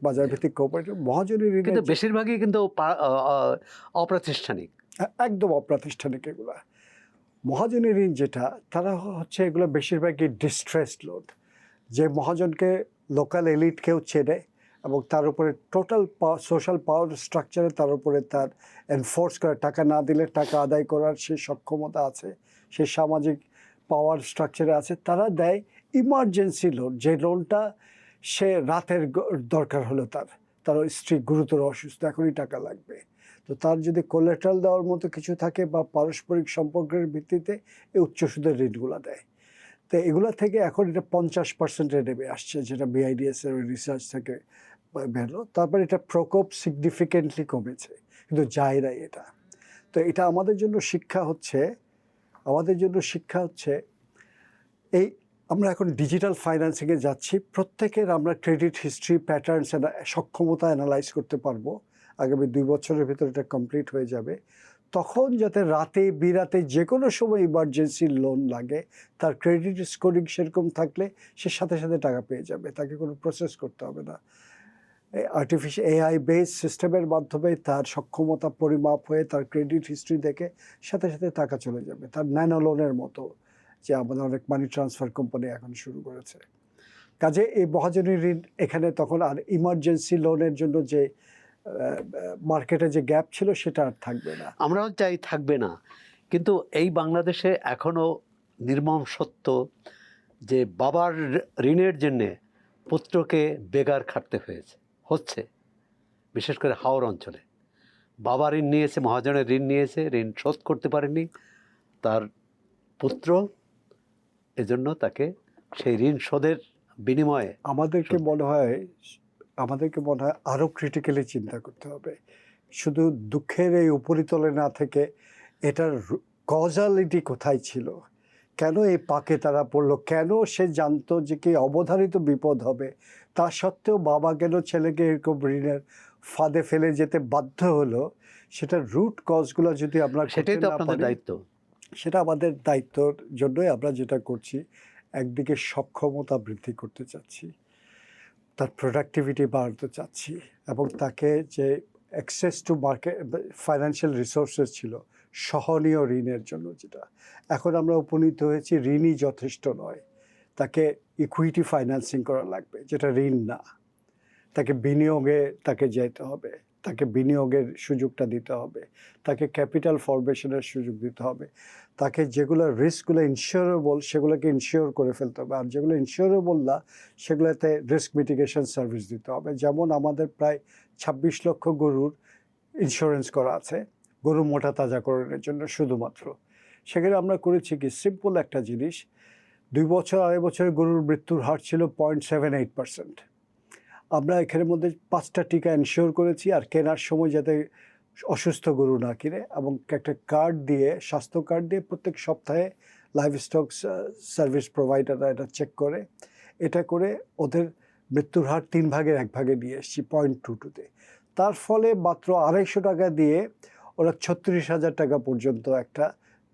বাজার ভিত্তিক কোঅপারেটিভ মহাজনী ঋণের কিন্তু বেশিরভাগই কিন্তু অপ্রাতিষ্ঠানিক, একদম অপ্রাতিষ্ঠানিক। এগুলা মহাজনী ঋণ যেটা, তারা হচ্ছে এগুলো বেশিরভাগই ডিস্ট্রেসড লোন, যে মহাজনকে লোকাল এলিট কেউ চেনে এবং তার উপরে টোটাল সোশ্যাল পাওয়ার স্ট্রাকচারে তার উপরে তার এনফোর্স করে টাকা না দিলে টাকা আদায় করার সেই সক্ষমতা আছে, সেই সামাজিক পাওয়ার স্ট্রাকচারে আছে। তারা দেয় ইমার্জেন্সি লোন, যে লোনটা সে রাতের দরকার হলো, তার স্ত্রী গুরুতর অসুস্থ, এখনই টাকা লাগবে, তো তার যদি কোলেটারাল দেওয়ার মতো কিছু থাকে বা পারস্পরিক সম্পর্কের ভিত্তিতে এই উচ্চ সুদের ঋণগুলো দেয়। তো এগুলো থেকে এখন এটা 50%-এ নেমে আসছে, যেটা বিআইডিএস এর রিসার্চ থেকে বেরো। তারপর এটা প্রকোপ সিগনিফিকেন্টলি কমেছে, কিন্তু যায় নাই এটা। তো এটা আমাদের জন্য শিক্ষা হচ্ছে এই আমরা এখন ডিজিটাল ফাইন্যান্সিংয়ে যাচ্ছি। প্রত্যেকের আমরা ক্রেডিট হিস্ট্রি, প্যাটার্নস, সক্ষমতা অ্যানালাইজ করতে পারবো। আগামী 2 বছরের ভিতরে এটা কমপ্লিট হয়ে যাবে। তখন যাতে রাতে বিরাতে যে কোনো সময় ইমার্জেন্সি লোন লাগে, তার ক্রেডিট স্কোরিং সেরকম থাকলে সে সাথে সাথে টাকা পেয়ে যাবে, তাকে কোনো প্রসেস করতে হবে না। আর্টিফিশিয়াল এআই বেস সিস্টেমের মাধ্যমে তার সক্ষমতা পরিমাপ হয়ে তার ক্রেডিট হিস্ট্রি দেখে সাথে সাথে টাকা চলে যাবে, তার ন্যানো লোনের মতো, যে আমাদের অনেক মানি ট্রান্সফার কোম্পানি এখন শুরু করেছে। কাজে এই মহাজনী ঋণ এখানে তখন আর ইমার্জেন্সি লোনের জন্য যে মার্কেটে যে গ্যাপ ছিল সেটা আর থাকবে না। আমরাও চাই থাকবে না, কিন্তু এই বাংলাদেশে এখনও নির্মম সত্য যে বাবার ঋণের জন্যে পুত্রকে বেগার খাটতে হচ্ছে। বিশেষ করে হাওর অঞ্চলে বাবা ঋণ নিয়েছে, মহাজনের ঋণ নিয়েছে, ঋণ শোধ করতে পারেনি তার পুত্র, এজন্য তাকে সেই ঋণ শোধের বিনিময়ে আমাদেরকে মনে হয় আরও ক্রিটিক্যালি চিন্তা করতে হবে। শুধু দুঃখের এই উপরিতলে না থেকে এটার কজালিটি কোথায় ছিল, কেন এই পাকে তারা পড়লো, কেন সে জানতো যে কি অবধারিত বিপদ হবে, তা সত্ত্বেও বাবা কেন ছেলেকে এরকম ঋণের ফাঁদে ফেলে যেতে বাধ্য হলো, সেটার রুট কজগুলো যদি আমরা সেটাই তো আপনাদের দায়িত্ব। সেটা আমাদের দায়িত্বর জন্যই আমরা যেটা করছি। একদিকে সক্ষমতা বৃদ্ধি করতে চাচ্ছি, তার প্রোডাক্টিভিটি বাড়াতে চাচ্ছি, এবং তাকে যে access to market financial resources ছিল সহনীয় ঋণের জন্য, যেটা এখন আমরা উপনীত হয়েছি ঋণই যথেষ্ট নয়, তাকে ইকুইটি ফাইন্যান্সিং করা লাগবে, যেটা ঋণ না। তাকে যেতে হবে, তাকে বিনিয়োগের সুযোগটা দিতে হবে, তাকে ক্যাপিটাল ফরমেশনের সুযোগ দিতে হবে, তাকে যেগুলো রিস্কগুলো ইনশিওরেবল সেগুলোকে ইনশিওর করে ফেলতে হবে, আর যেগুলো ইনশিওরেবল না সেগুলোতে রিস্ক মিটিগেশন সার্ভিস দিতে হবে। যেমন আমাদের প্রায় 26 লক্ষ গরুর ইন্স্যুরেন্স করা আছে, গরু মোটা তাজাকরণের জন্য শুধুমাত্র। সেখানে আমরা করেছি কি সিম্পল একটা জিনিস, 2 বছর 2.5 বছরে গরুর মৃত্যুর হার ছিল 0.78%। আমরা এখানের মধ্যে 5টা টিকা ইনশিওর করেছি, আর কেনার সময় যাতে অসুস্থ গরু না কিনে, এবং একটা কার্ড দিয়ে, স্বাস্থ্য কার্ড দিয়ে প্রত্যেক সপ্তাহে লাইভ স্টক সার্ভিস প্রোভাইডাররা এটা চেক করে, এটা করে ওদের মৃত্যুর হার 3 ভাগের 1 ভাগে নিয়ে এসেছি 0.22-তে। তার ফলে মাত্র 250 টাকা দিয়ে ওরা 36,000 টাকা পর্যন্ত একটা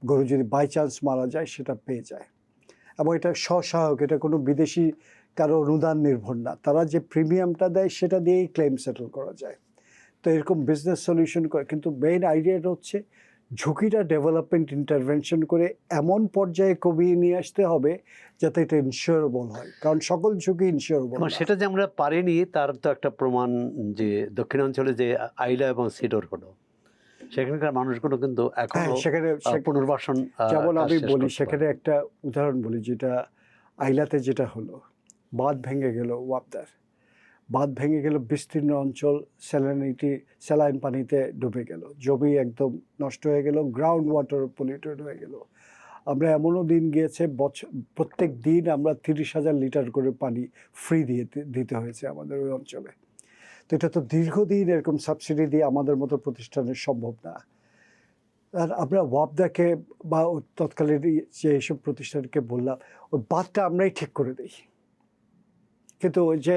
গরু যদি বাই চান্স মারা যায় সেটা পেয়ে যায়, এবং এটা স্বসহায়ক, এটা কোনো বিদেশি কারো অনুদান নির্ভর না, তারা যে প্রিমিয়ামটা দেয় সেটা দিয়েই ক্লেম সেটেল করা যায়। তো এরকম বিজনেস সলিউশন করে, কিন্তু মেইন আইডিয়াটা হচ্ছে ঝুঁকিটা ডেভেলপমেন্ট ইন্টারভেনশন করে এমন পর্যায়ে কমিয়ে নিয়ে আসতে হবে যাতে এটা ইনশিওরেবল হয়, কারণ সকল ঝুঁকি ইনশিওরেবল। এবং সেটা যে আমরা পারিনি তার তো একটা প্রমাণ যে দক্ষিণাঞ্চলে যে আইলা এবং সিডর হলো, সেখানকার মানুষগুলো কিন্তু এখনো সেখানে পুনর্বাসন যেমন কাজ আমি শেষ বলি, করতে সেখানে পারেনি। একটা উদাহরণ বলি, যেটা আইলাতে যেটা হলো, বাঁধ ভেঙে গেল, ওয়াপদার বাঁধ ভেঙে গেল, বিস্তীর্ণ অঞ্চল স্যালাইন পানিতে ডুবে গেল, জমি একদম নষ্ট হয়ে গেল, গ্রাউন্ড ওয়াটার পলিউটেড হয়ে গেল। আমরা এমনও দিন গিয়েছে প্রত্যেক দিন আমরা 30,000 লিটার করে পানি ফ্রি দিতে হয়েছে আমাদের ওই অঞ্চলে। তো এটা তো দীর্ঘদিন এরকম সাবসিডি দিয়ে আমাদের মতো প্রতিষ্ঠানের সম্ভব না। আর আমরা ওয়াপদাকে বা তৎকালীন যে এইসব প্রতিষ্ঠানকে বললাম ওই বাঁধটা আমরাই ঠিক করে দিই, কিন্তু ওই যে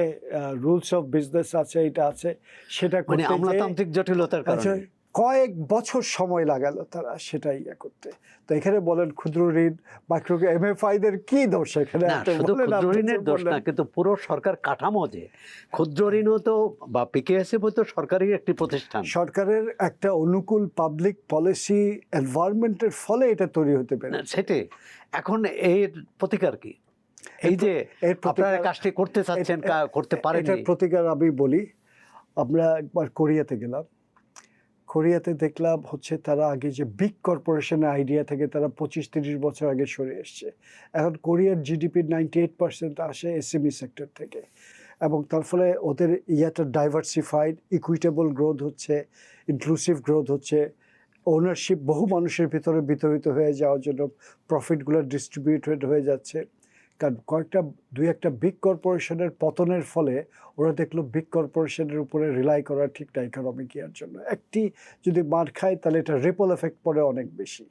রুলস অফ বিজনেস আছে, এটা আছে, সেটা মানে করতে আমলাতান্ত্রিক জটিলতার কারণে কয়েক বছর সময় লাগালো তারা সেটাই করতে। তো এখানে বলেন ক্ষুদ্র ঋণ, মাইক্রো এমএফআইদের কি দোষ এখানে? না, শুধু ক্ষুদ্র ঋণের দোষ না, কিন্তু পুরো সরকার কাঠামো যে ক্ষুদ্র ঋণও তো বা পিকেএসএফ তো সরকারি একটি প্রতিষ্ঠান, সরকারের একটা অনুকূল পাবলিক পলিসি এনভায়রনমেন্টের ফলে এটা তৈরি হতে পারে। সেটাই এখন এর প্রতিকার কি? এই যে আপনারা কাজটি করতে চাচ্ছেন, করতে পারেন, এটার প্রতিকার আমি বলি, আমরা একবার কোরিয়াতে গেলাম, কোরিয়াতে দেখলাম হচ্ছে তারা আগে যে বিগ কর্পোরেশনের আইডিয়া থেকে তারা 25-30 বছর আগে সরে এসছে। এখন কোরিয়ার জিডিপির 98% আসে এসএমই সেক্টর থেকে, এবং তার ফলে ওদের ইয়াটা ডাইভার্সিফাইড, ইকুইটেবল গ্রোথ হচ্ছে, ইনক্লুসিভ গ্রোথ হচ্ছে, ওনারশিপ বহু মানুষের ভিতরে বিতরিত হয়ে যাওয়ার জন্য প্রফিটগুলো ডিস্ট্রিবিউটেড হয়ে যাচ্ছে। কারণ দুই একটা বিগ কর্পোরেশনের পতনের ফলে ওরা দেখলো বিগ কর্পোরেশনের উপরে রিলাই করা ঠিক না ইকোনমিক ইয়ার জন্য। একটি যদি মার খায় তাহলে এটা রিপল এফেক্ট পড়ে অনেক বেশি।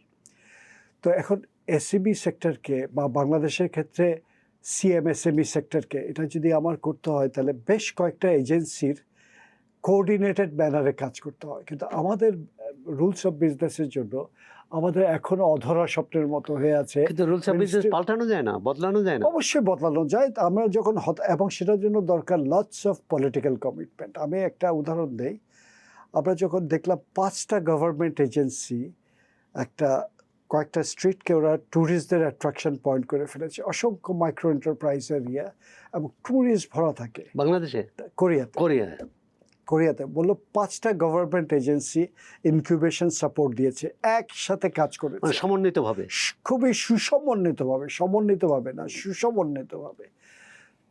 তো এখন এসএমই সেক্টরকে বা বাংলাদেশের ক্ষেত্রে সিএমএসএমই সেক্টরকে এটা যদি আমার করতে হয় তাহলে বেশ কয়েকটা এজেন্সির কোঅর্ডিনেটেড ম্যানারে কাজ করতে হয়, কিন্তু আমাদের রুলস অফ বিজনেসের জন্য আমাদের এখনো অধরা স্বপ্নের মতো হয়ে আছে। কিন্তু রুলস অফ বিজনেস পাল্টানো যায় না, বদলানো যায় না। অবশ্যই বদলানো যায়, আমরা যখন এবং সেটার জন্য দরকার লটস অফ পলিটিক্যাল কমিটমেন্ট। আমি একটা উদাহরণ দেই, আমরা যখন দেখলাম 5টা গভর্নমেন্ট এজেন্সি কয়েকটা স্ট্রিটকে ওরা ট্যুরিস্টদের অ্যাট্রাকশন পয়েন্ট করে ফেলেছে, অসংখ্য মাইক্রো এন্টারপ্রাইজ এরিয়া এবং ট্যুরিস্ট ভরা থাকে। বাংলাদেশে? কোরিয়াতে বললো 5টা গভর্নমেন্ট এজেন্সি ইনকিউবেশন সাপোর্ট দিয়েছে, একসাথে কাজ করেছে সমন্বিতভাবে, খুবই সুসমন্বিতভাবে।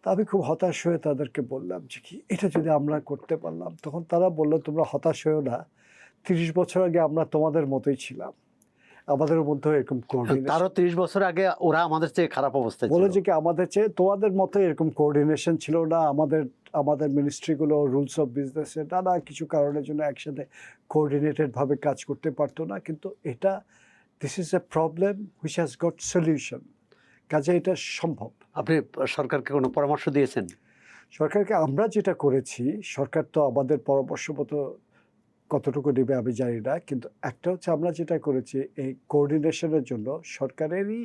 তা আমি খুব হতাশ হয়ে তাদেরকে বললাম যে কি এটা যদি আমরা করতে পারলাম। তখন তারা বললো তোমরা হতাশ হয়েও না, 30 বছর আগে আমরা তোমাদের মতোই ছিলাম, আমাদের মধ্যে এরকম তারও 30 বছর আগে ওরা আমাদের চেয়ে খারাপ অবস্থায় ছিল। বলে যে কি আমাদের চেয়ে তোমাদের মতো এরকম কোঅর্ডিনেশন ছিল না, আমাদের মিনিস্ট্রিগুলো রুলস অফ বিজনেসে নানা কিছু কারণের জন্য একসাথে কোঅর্ডিনেটেডভাবে কাজ করতে পারতো না, কিন্তু this is a problem which has got solution, কাজে এটা সম্ভব। আপনি সরকারকে কোনো পরামর্শ দিয়েছেন? সরকারকে আমরা যেটা করেছি, সরকার তো আমাদের পরামর্শ মতো কতটুকু নেবে আমি জানি না, কিন্তু একটা হচ্ছে আমরা যেটা করেছি এই কোঅর্ডিনেশনের জন্য সরকারেরই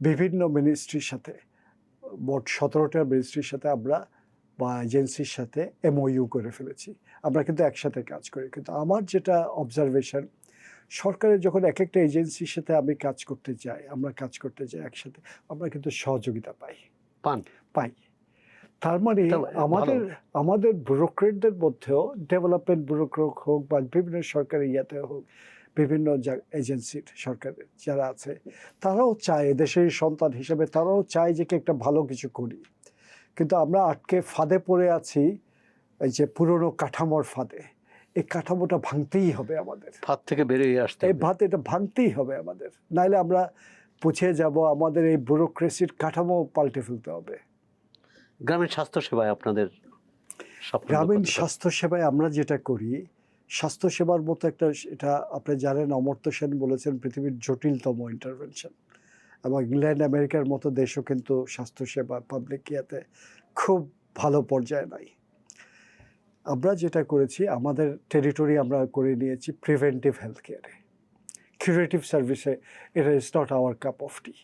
বিভিন্ন মিনিস্ট্রির সাথে, মোট 17টা মিনিস্ট্রির সাথে আমরা বা এজেন্সির সাথে এমওইউ করে ফেলেছি। আমরা কিন্তু একসাথে কাজ করি, কিন্তু আমার যেটা অবজারভেশন, সরকারের যখন এক একটা এজেন্সির সাথে আমরা কাজ করতে যাই একসাথে, আমরা কিন্তু সহযোগিতা পাই। তার মানে আমাদের ব্যুরোক্রেটদের মধ্যেও, ডেভেলপমেন্ট ব্যুরোক্রেট হোক বা বিভিন্ন সরকারি ইয়াতে হোক, বিভিন্ন এজেন্সির সরকারের যারা আছে, তারাও চায়, দেশের সন্তান হিসেবে তারাও চায় যে একটা ভালো কিছু করি, কিন্তু আমরা ফাঁদে পড়ে আছি, এই যে পুরনো কাঠামোর ফাঁদে। এই কাঠামোটা ভাঙতেই হবে আমাদের, ফাঁদ থেকে বেরিয়ে আসতে এই এটা ভাঙতেই হবে আমাদের, নাইলে আমরা পুছিয়ে যাব। আমাদের এই ব্যুরোক্রেসির কাঠামো পাল্টে ফেলতে হবে। গ্রামীণ স্বাস্থ্যসেবায় আপনাদের গ্রামীণ স্বাস্থ্যসেবায় আমরা যেটা করি, স্বাস্থ্যসেবার মতো এটা আপনি জানেন, অমর্ত্য সেন বলেছেন পৃথিবীর জটিলতম ইন্টারভেনশন, এবং ইংল্যান্ড আমেরিকার মতো দেশও কিন্তু স্বাস্থ্যসেবা পাবলিক ইয়াতে খুব ভালো পর্যায়ে নাই। আমরা যেটা করেছি, আমাদের টেরিটরি আমরা করে নিয়েছি প্রিভেন্টিভ হেলথ কেয়ারে, কিউরেটিভ সার্ভিসে। এটা is not our cup of tea,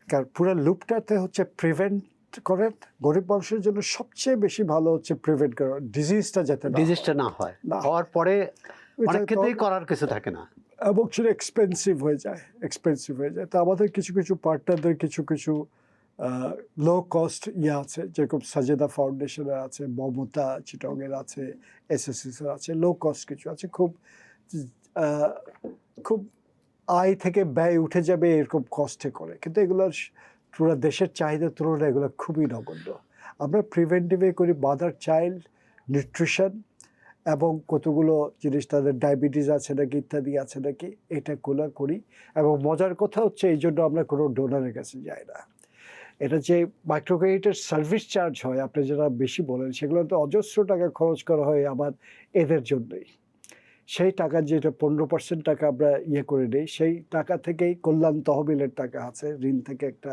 কারণ পুরো লুপটাতে হচ্ছে প্রিভেন্ট করেন। গরিব মানুষের জন্য সবচেয়ে বেশি ভালো হচ্ছে প্রিভেন্ট করা, ডিজিজটা না হয়, হওয়ার পরে অনেক ক্ষেত্রেই করার কিছু থাকে না। এবং সেটা এক্সপেন্সিভ হয়ে যায়। তো আমাদের কিছু কিছু পার্টনারদের কিছু কিছু লো কস্ট আছে, যেরকম সাজেদা ফাউন্ডেশনের আছে, মমতা চিটংয়ের আছে, এসএসসিসের আছে, লো কস্ট কিছু আছে, আহ, খুব আয় থেকে ব্যয় উঠে যাবে এরকম কষ্টে করে, কিন্তু এগুলোর পুরো দেশের চাহিদার তুলনায় এগুলো খুবই নগণ্য। আমরা প্রিভেন্টিভে করি মাদার চাইল্ড নিউট্রিশন, এবং কতগুলো জিনিস, তাদের ডায়াবেটিস আছে নাকি ইত্যাদি আছে নাকি, এটাগুলো করি। এবং মজার কথা হচ্ছে এই জন্য আমরা কোনো ডোনারের কাছে যাই না। এটা যে মাইক্রোক্রেডিটের সার্ভিস চার্জ হয়, আপনি যারা বেশি বলেন, সেগুলো তো অজস্র টাকা খরচ করা হয় আবার এদের জন্যই। সেই টাকা, যেটা 15% টাকা আমরা করে নিই, সেই টাকা থেকেই কল্যাণ তহবিলের টাকা আছে, ঋণ থেকে একটা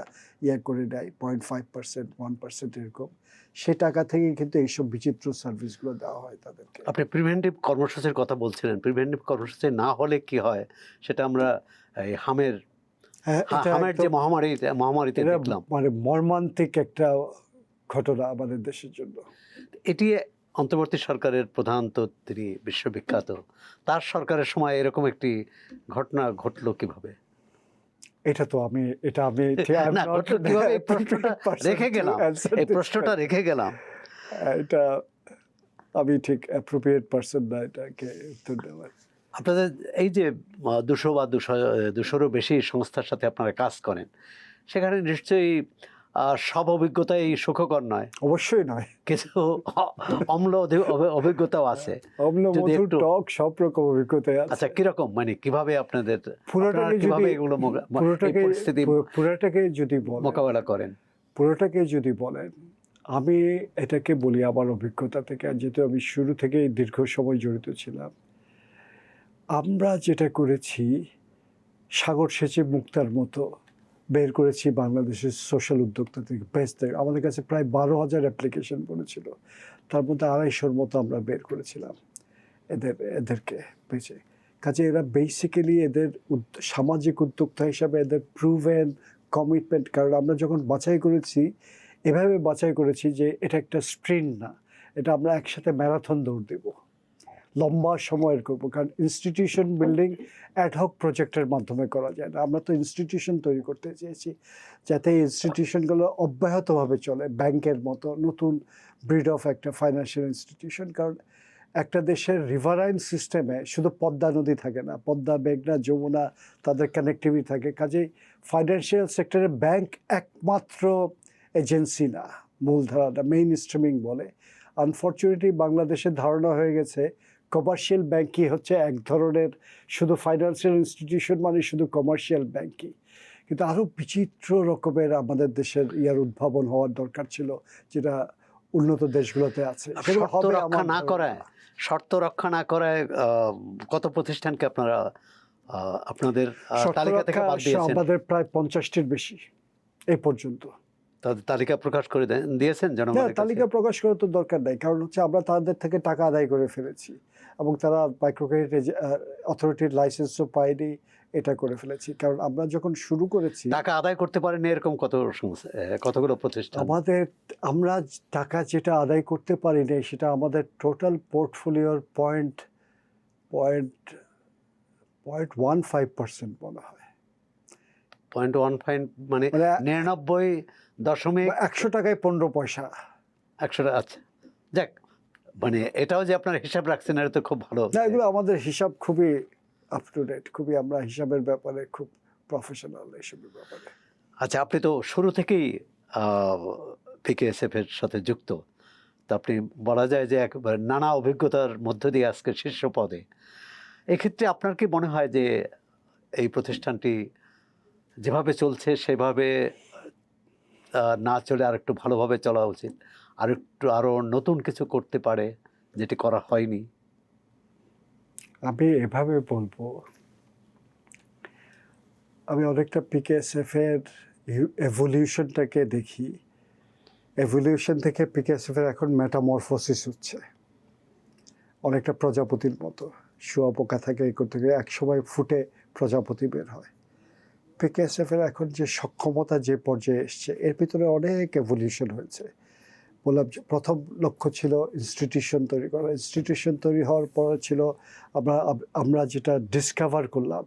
করে নেয় 0.5%, 1% এরকম, সেই টাকা থেকে কিন্তু এইসব বিচিত্র সার্ভিসগুলো দেওয়া হয় তাদেরকে। আপনি প্রিভেন্টিভ কর্মসূচির কথা বলছিলেন, প্রিভেন্টিভ কর্মসূচি না হলে কি হয় সেটা আমরা এই হামের যে মহামারীতে এটা দেখলাম। মানে মর্মান্তিক একটা ঘটনা আমাদের দেশের জন্য। এটি অন্তর্বর্তী সরকারের প্রধান তো তিনি বিশ্ববিখ্যাত, তার সরকারের সময় এরকম একটি ঘটনা ঘটলো কিভাবে? এটা আমি না, ঘটলো কিভাবে এই প্রশ্নটা রেখে গেলাম। এটা আমি ঠিক অ্যাপ্রোপ্রিয়েট পারসন না এটাকে উত্তর দেওয়ার। আপনাদের এই যে 200 বা 200-200-ও বেশি সংস্থার সাথে আপনারা কাজ করেন, সেখানে নিশ্চয়ই সব অভিজ্ঞতাই সুখকর নয়। অবশ্যই নয়, কিছু অম্ল অভিজ্ঞতাও আছে। অম্ল মধুর টক সব রকম অভিজ্ঞতা আছে। আচ্ছা, কিরকম, মানে কিভাবে পুরোটাকে যদি মোকাবেলা করেন? পুরোটাকে যদি বলেন, আমি এটাকে বলি আমার অভিজ্ঞতা থেকে, যেহেতু আমি শুরু থেকেই দীর্ঘ সময় জড়িত ছিলাম। আমরা যেটা করেছি, সাগর সেচে মুক্তার মতো বের করেছি বাংলাদেশের সোশ্যাল উদ্যোক্তা থেকে, বেস্ট থেকে। আমাদের কাছে প্রায় 12,000 অ্যাপ্লিকেশন পড়েছিল, তার মধ্যে 250-র মতো আমরা বের করেছিলাম এদেরকে পেয়েছে। কাজে এরা বেসিক্যালি এদের সামাজিক উদ্যোক্তা হিসাবে এদের প্রুভেন কমিটমেন্ট, কারণ আমরা যখন বাছাই করেছি, এভাবে বাছাই করেছি যে এটা একটা স্প্রিন্ট না, এটা আমরা একসাথে ম্যারাথন দৌড় দেব, লম্বা সময়ের করবো। কারণ ইনস্টিটিউশন বিল্ডিং অ্যাডহক প্রজেক্টের মাধ্যমে করা যায় না। আমরা তো ইনস্টিটিউশন তৈরি করতে চেয়েছি যাতে এই ইনস্টিটিউশনগুলো অব্যাহতভাবে চলে, ব্যাংকের মতো নতুন ব্রিড অফ একটা ফাইন্যান্সিয়াল ইনস্টিটিউশন। কারণ একটা দেশের রিভারাইন সিস্টেমে শুধু পদ্মা নদী থাকে না, পদ্মা, মেঘনা, যমুনা, তাদের কানেক্টিভিটি থাকে। কাজেই ফাইন্যান্সিয়াল সেক্টরে ব্যাংক একমাত্র এজেন্সি না, মূলধারাটা মেইন স্ট্রিমিং বলে। আনফর্চুনেটলি বাংলাদেশের ধারণা হয়ে গেছে কমার্শিয়াল ব্যাংকই হচ্ছে এক ধরনের, শুধু ফাইন্যান্সিয়াল ইনস্টিটিউশন মানে শুধু কমার্শিয়াল ব্যাংকই। কিন্তু আরও বিচিত্র রকমের আমাদের দেশের উদ্ভাবন হওয়ার দরকার ছিল, যেটা উন্নত দেশগুলোতে আছে। শর্ত রক্ষা না করায় কত প্রতিষ্ঠানকে আপনারা আপনাদের তালিকা থেকে বাদ দিয়েছেন? আমাদের প্রায় 50-টির বেশি এই পর্যন্ত। তাদের তালিকা প্রকাশ করে দিয়েছেন জনগণের কাছে? তালিকা প্রকাশ করার তো দরকার নাই, কারণ হচ্ছে আমরা তাদের থেকে টাকা আদায় করে ফেলেছি, এবং তারা মাইক্রোক্রেডিট অথরিটির লাইসেন্সও পায়নি, এটা করে ফেলেছি। কারণ আমরা যখন শুরু করেছি, টাকা আদায় করতে পারেনি এরকম কতগুলো প্রতিষ্ঠান? আমরা টাকা যেটা আদায় করতে পারিনি, সেটা আমাদের টোটাল পোর্টফোলিওর 0.15% মনে হয়। 0.15 মানে 99 100 টাকায় 15 পয়সা। 100 টাকা। আচ্ছা, যাক, মানে এটাও যে আপনার হিসাব রাখছেন, এটা তো খুব ভালো। না, এগুলো আমাদের হিসাব খুবই আপ টু ডেট, খুবই আমরা হিসাবের ব্যাপারে খুব প্রফেশনাল এইসবের ব্যাপারে। আচ্ছা, আপনি তো শুরু থেকেই পিকেএসএফ এর সাথে যুক্ত, তো আপনি বলা যায় যে একবার নানা অভিজ্ঞতার মধ্য দিয়ে আজকে শীর্ষ পদে। এক্ষেত্রে আপনার কি মনে হয় যে এই প্রতিষ্ঠানটি যেভাবে চলছে সেভাবে না চলে আরেকটু ভালোভাবে চলা উচিত, আরও নতুন কিছু করতে পারে যেটি করা হয়নি? আমি এভাবে বলবো, আমি অনেকটা পিকেএসএফ এর এভলিউশনটাকে দেখি। এভলিউশন থেকে পিকেএসএফ এর এখন মেটামরফোসিস হচ্ছে, অনেকটা প্রজাপতির মতো। শুঁয়াপোকা থাকে এই করতে গিয়ে একসময় ফুটে প্রজাপতি বের হয়। পিকেএসএফ এর এখন যে সক্ষমতা যে পর্যায়ে এসছে, এর ভিতরে অনেক এভলিউশন হয়েছে। বললাম যে প্রথম লক্ষ্য ছিল ইনস্টিটিউশন তৈরি করা। ইনস্টিটিউশন তৈরি হওয়ার পরে ছিল আমরা যেটা ডিসকভার করলাম,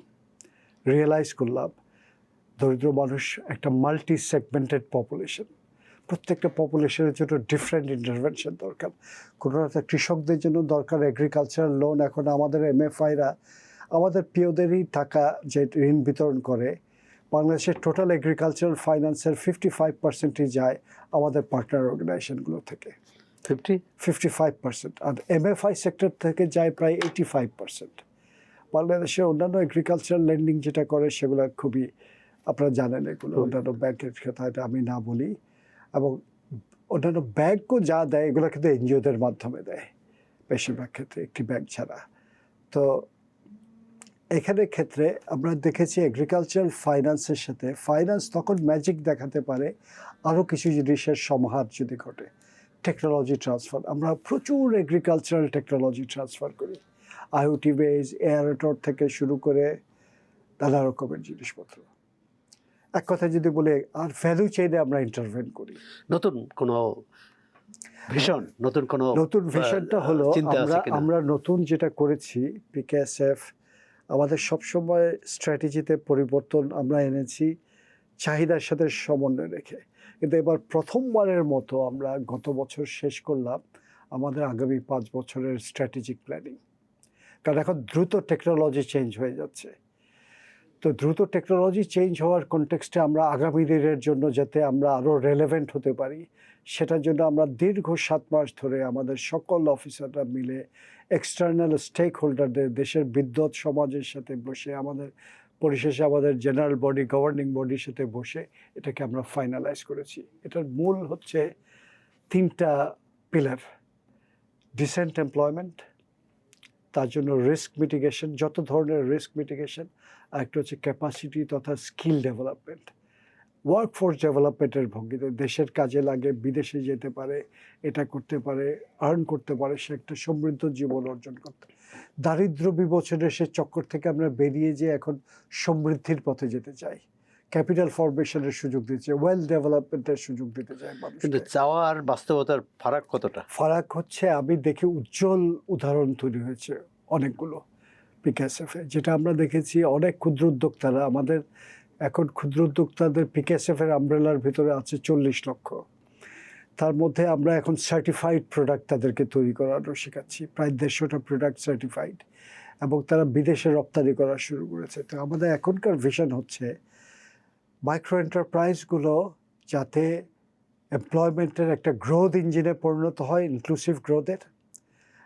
রিয়েলাইজ করলাম, দরিদ্র মানুষ একটা মাল্টি সেগমেন্টেড পপুলেশন। প্রত্যেকটা পপুলেশনের জন্য ডিফারেন্ট ইন্টারভেনশন দরকার। কোনো একটা কৃষকদের জন্য দরকার এগ্রিকালচারাল লোন। এখন আমাদের এমএফআইরা আমাদের পিওদেরই টাকা যে ঋণ বিতরণ করে, বাংলাদেশের টোটাল এগ্রিকালচারাল ফাইন্যান্সের 55%ই যায় আমাদের পার্টনার অর্গানাইজেশনগুলো থেকে। 55%। আর এমএফআই সেক্টর থেকে যায় প্রায় 85%। বাংলাদেশের অন্যান্য এগ্রিকালচারাল লেন্ডিং যেটা করে সেগুলো খুবই, আপনারা জানেন এগুলো অন্যান্য ব্যাংকের কথা, এটা আমি না বলি। এবং অন্যান্য ব্যাংকও যা দেয় এগুলো কিন্তু এনজিওদের মাধ্যমে দেয় বেশিরভাগ ক্ষেত্রে, একটি ব্যাংক ছাড়া। তো এখানে ক্ষেত্রে আমরা দেখেছি এগ্রিকালচারাল ফাইন্যান্সের সাথে ফাইন্যান্স তখন ম্যাজিক দেখাতে পারে আরও কিছু জিনিসের সমাহার যদি ঘটে। টেকনোলজি ট্রান্সফার, আমরা প্রচুর এগ্রিকালচারাল টেকনোলজি ট্রান্সফার করি, আইওটি বেজ, এয়ারটর থেকে শুরু করে নানা রকমের জিনিসপত্র। এক কথা যদি বলে, আর ভ্যালু চেইনে আমরা ইন্টারভেন করি। নতুন কোনো ভিশন, নতুন ভিশনটা হলো আমরা নতুন যেটা করেছি পিকেএসএফ, আমাদের সবসময় স্ট্র্যাটেজিতে পরিবর্তন আমরা এনেছি চাহিদার সাথে সমন্বয় রেখে। কিন্তু এবার প্রথমবারের মতো আমরা গত বছর শেষ করলাম আমাদের আগামী 5 বছরের স্ট্র্যাটেজিক প্ল্যানিং। কারণ এখন দ্রুত টেকনোলজি চেঞ্জ হয়ে যাচ্ছে। তো দ্রুত টেকনোলজি চেঞ্জ হওয়ার কনটেক্সটে আমরা আগামী দিনের জন্য যাতে আমরা আরও রেলেভেন্ট হতে পারি, সেটার জন্য আমরা দীর্ঘ 7 মাস ধরে আমাদের সকল অফিসাররা মিলে এক্সটার্নাল স্টেক হোল্ডারদের, দেশের বিদ্যুৎ সমাজের সাথে বসে, আমাদের পরিশেষে আমাদের জেনারেল বডি, গভর্নিং বডির সাথে বসে এটাকে আমরা ফাইনালাইজ করেছি। এটার মূল হচ্ছে 3টা পিলার: ডিসেন্ট এমপ্লয়মেন্ট, তার জন্য রিস্ক মিটিগেশন, যত ধরনের রিস্ক মিটিগেশন, আর একটা হচ্ছে ক্যাপাসিটি তথা স্কিল ডেভেলপমেন্ট, ওয়ার্কফোর্স ডেভেলপমেন্টের ভঙ্গিতে দেশের কাজে লাগে, বিদেশে যেতে পারে, এটা করতে পারে, আর্ন করতে পারে, সে একটা সমৃদ্ধ জীবন অর্জন করতে। দারিদ্র্য বিমোচনের সে চক্কর থেকে আমরা বেরিয়ে যে এখন সমৃদ্ধির পথে যেতে চাই, ক্যাপিটাল ফরমেশনের সুযোগ দিতে চাই, ওয়েলথ ডেভেলপমেন্টের সুযোগ দিতে চাই মানুষ। কিন্তু চাওয়া আর বাস্তবতার ফারাক কতটা? ফারাক হচ্ছে, আমি দেখি উজ্জ্বল উদাহরণ তৈরি হয়েছে অনেকগুলো পিকেএসএফে, যেটা আমরা দেখেছি অনেক ক্ষুদ্র উদ্যোক্তারা আমাদের এখন ক্ষুদ্র উদ্যোক্তাদের পিকেএসএফের আমব্রেলার ভিতরে আছে 40 লক্ষ। তার মধ্যে আমরা এখন সার্টিফাইড প্রোডাক্ট তাদেরকে তৈরি করানো শেখাচ্ছি, প্রায় 150টা প্রোডাক্ট সার্টিফাইড, এবং তারা বিদেশে রপ্তানি করা শুরু করেছে। তো আমাদের এখনকার ভিশন হচ্ছে মাইক্রো এন্টারপ্রাইজগুলো যাতে এমপ্লয়মেন্টের একটা গ্রোথ ইঞ্জিনে পরিণত হয়, ইনক্লুসিভ গ্রোথের,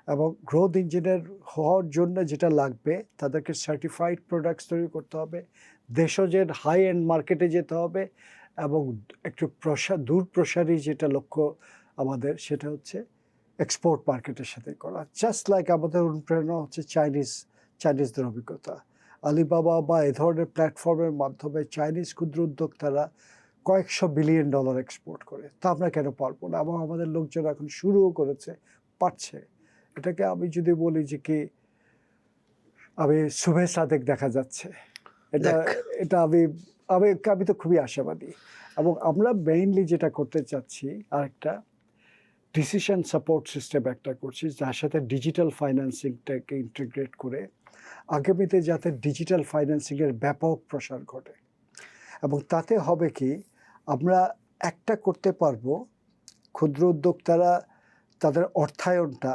এবং গ্রোথ ইঞ্জিনিয়ার হওয়ার জন্য যেটা লাগবে তাদেরকে সার্টিফাইড প্রোডাক্টস তৈরি করতে হবে, দেশজের হাই এন্ড মার্কেটে যেতে হবে, এবং একটু দূর প্রসারী যেটা লক্ষ্য আমাদের, সেটা হচ্ছে এক্সপোর্ট মার্কেটের সাথে করা। জাস্ট লাইক আমাদের অনুপ্রেরণা হচ্ছে চাইনিজদের অভিজ্ঞতা। আলিবাবা বা এ ধরনের প্ল্যাটফর্মের মাধ্যমে চাইনিজ ক্ষুদ্র উদ্যোক্তারা কয়েকশো বিলিয়ন ডলার এক্সপোর্ট করে, তা আমরা কেন পারবো না? এবং আমাদের লোকজন এখন শুরুও করেছে, পারছে। এটাকে আমি যদি বলি যে কি, আমি শুভে সাদেক দেখা যাচ্ছে, এটা আমি তো খুবই আশাবাদী। এবং আমরা মেইনলি যেটা করতে চাচ্ছি, আরেকটা ডিসিশন সাপোর্ট সিস্টেম একটা করছি, যার সাথে ডিজিটাল ফাইন্যান্সিংটাকে ইন্টিগ্রেট করে আগামীতে যাতে ডিজিটাল ফাইন্যান্সিংয়ের ব্যাপক প্রসার ঘটে। এবং তাতে হবে কি, আমরা একটা করতে পারবো, ক্ষুদ্র উদ্যোক্তারা তাদের অর্থায়নটা,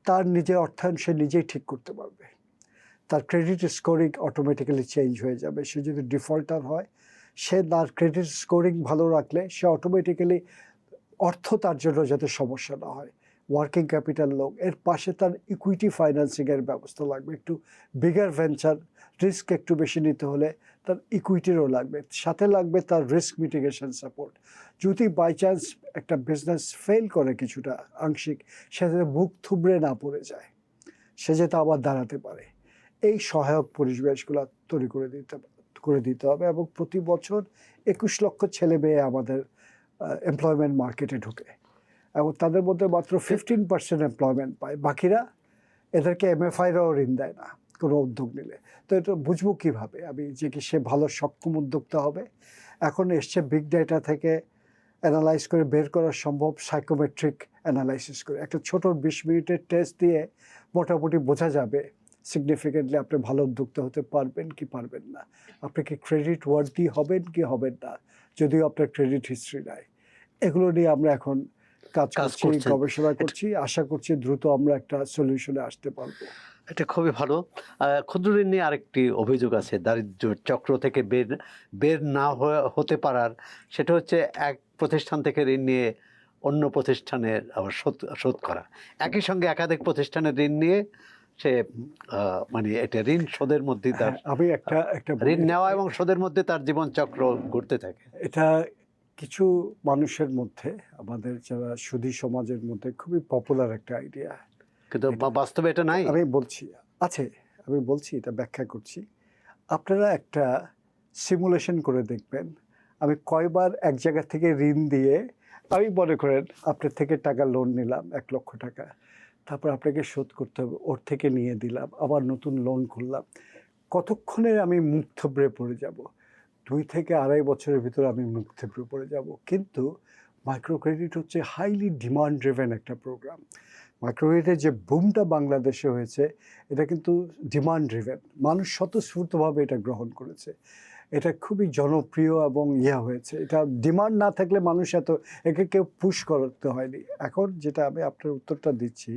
তার নিজের অর্থায়ন সে নিজেই ঠিক করতে পারবে, তার ক্রেডিট স্কোরিং অটোমেটিক্যালি চেঞ্জ হয়ে যাবে। সে যদি ডিফল্টার হয়, সে তার ক্রেডিট স্কোরিং ভালো রাখলে সে অটোমেটিক্যালি অর্থ তার জন্য যাতে সমস্যা না হয়, ওয়ার্কিং ক্যাপিটাল লোক, এর পাশে তার ইকুইটি ফাইন্যান্সিংয়ের ব্যবস্থা লাগবে, একটু বিগার ভেঞ্চার, রিস্ক একটু বেশি নিতে হলে তার ইকুইটিরও লাগবে, সাথে লাগবে তার রিস্ক মিটিগেশন সাপোর্ট। যদি বাই চান্স একটা বিজনেস ফেল করে কিছুটা আংশিক, সে যাতে মুখ থুবড়ে না পড়ে যায়, সে যাতে আবার দাঁড়াতে পারে, এই সহায়ক পরিবেশগুলো তৈরি করে দিতে হবে। এবং প্রতি বছর 21 লক্ষ ছেলে মেয়ে আমাদের এমপ্লয়মেন্ট মার্কেটে ঢুকে, এবং তাদের মধ্যে মাত্র 15% এমপ্লয়মেন্ট পায়, বাকিরা এদেরকে এমএফআইরাও ঋণ দেয় না কোনো উদ্যোগ নিলে। তো এটা বুঝবো কীভাবে আমি যে কি সে ভালো সক্ষম উদ্যোক্তা হবে? এখন এসছে বিগ ডেটা থেকে অ্যানালাইজ করে বের করা সম্ভব সাইকোমেট্রিক অ্যানালাইসিস করে। একটা ছোট 20 মিনিটের টেস্ট দিয়ে মোটামুটি বোঝা যাবে সিগনিফিকেন্টলি আপনি ভালো উদ্যোক্তা হতে পারবেন কি পারবেন না, আপনি কি ক্রেডিট ওয়ার্দি হবেন কি হবেন না, যদিও আপনার ক্রেডিট হিস্ট্রি নাই। এগুলো নিয়ে আমরা এখন কাজ করছি, করছেন। গবেষণা করছি, আশা করছি দ্রুত আমরা একটা সলিউশনে আসতে পারবো। এটা খুবই ভালো। ক্ষুদ্র ঋণ নিয়ে আরেকটি অভিযোগ আছে দারিদ্র্য চক্র থেকে বের না হতে পারার, সেটা হচ্ছে এক প্রতিষ্ঠান থেকে ঋণ নিয়ে অন্য প্রতিষ্ঠানের আবার শোধ করা, একই সঙ্গে একাধিক প্রতিষ্ঠানের ঋণ নিয়ে সে মানে এটা ঋণ শোধের মধ্যে তার আমি একটা ঋণ নেওয়া এবং শোধের মধ্যে তার জীবন চক্র ঘুরতে থাকে। এটা কিছু মানুষের মধ্যে, আমাদের যারা সুধী সমাজের মধ্যে খুবই পপুলার একটা আইডিয়া, কিন্তু বাস্তবে এটা নাই। আমি বলছি আছে, আমি বলছি এটা ব্যাখ্যা করছি। আপনারা একটা সিমুলেশন করে দেখবেন আমি কয়বার এক জায়গা থেকে ঋণ দিয়ে, আমি মনে করেন আপনার থেকে টাকা লোন নিলাম 1 লক্ষ টাকা, তারপর আপনাকে শোধ করতে হবে, ওর থেকে নিয়ে দিলাম, আবার নতুন লোন করলাম, কতক্ষণে আমি মুখ থুবড়ে পড়ে যাব? 2 থেকে 2.5 বছরের ভিতরে আমি মুখ থুবড়ে পড়ে যাব। কিন্তু মাইক্রো ক্রেডিট হচ্ছে হাইলি ডিমান্ড ড্রিভেন একটা প্রোগ্রাম। মাইক্রো ক্রেডিটের যে বুমটা বাংলাদেশে হয়েছে এটা কিন্তু ডিমান্ড ড্রিভেন, মানুষ স্বতঃস্ফূর্তভাবে এটা গ্রহণ করেছে, এটা খুবই জনপ্রিয় এবং হয়েছে। এটা ডিমান্ড না থাকলে মানুষ একে কেউ পুশ করতে হয়নি। এখন যেটা আমি আপনার উত্তরটা দিচ্ছি,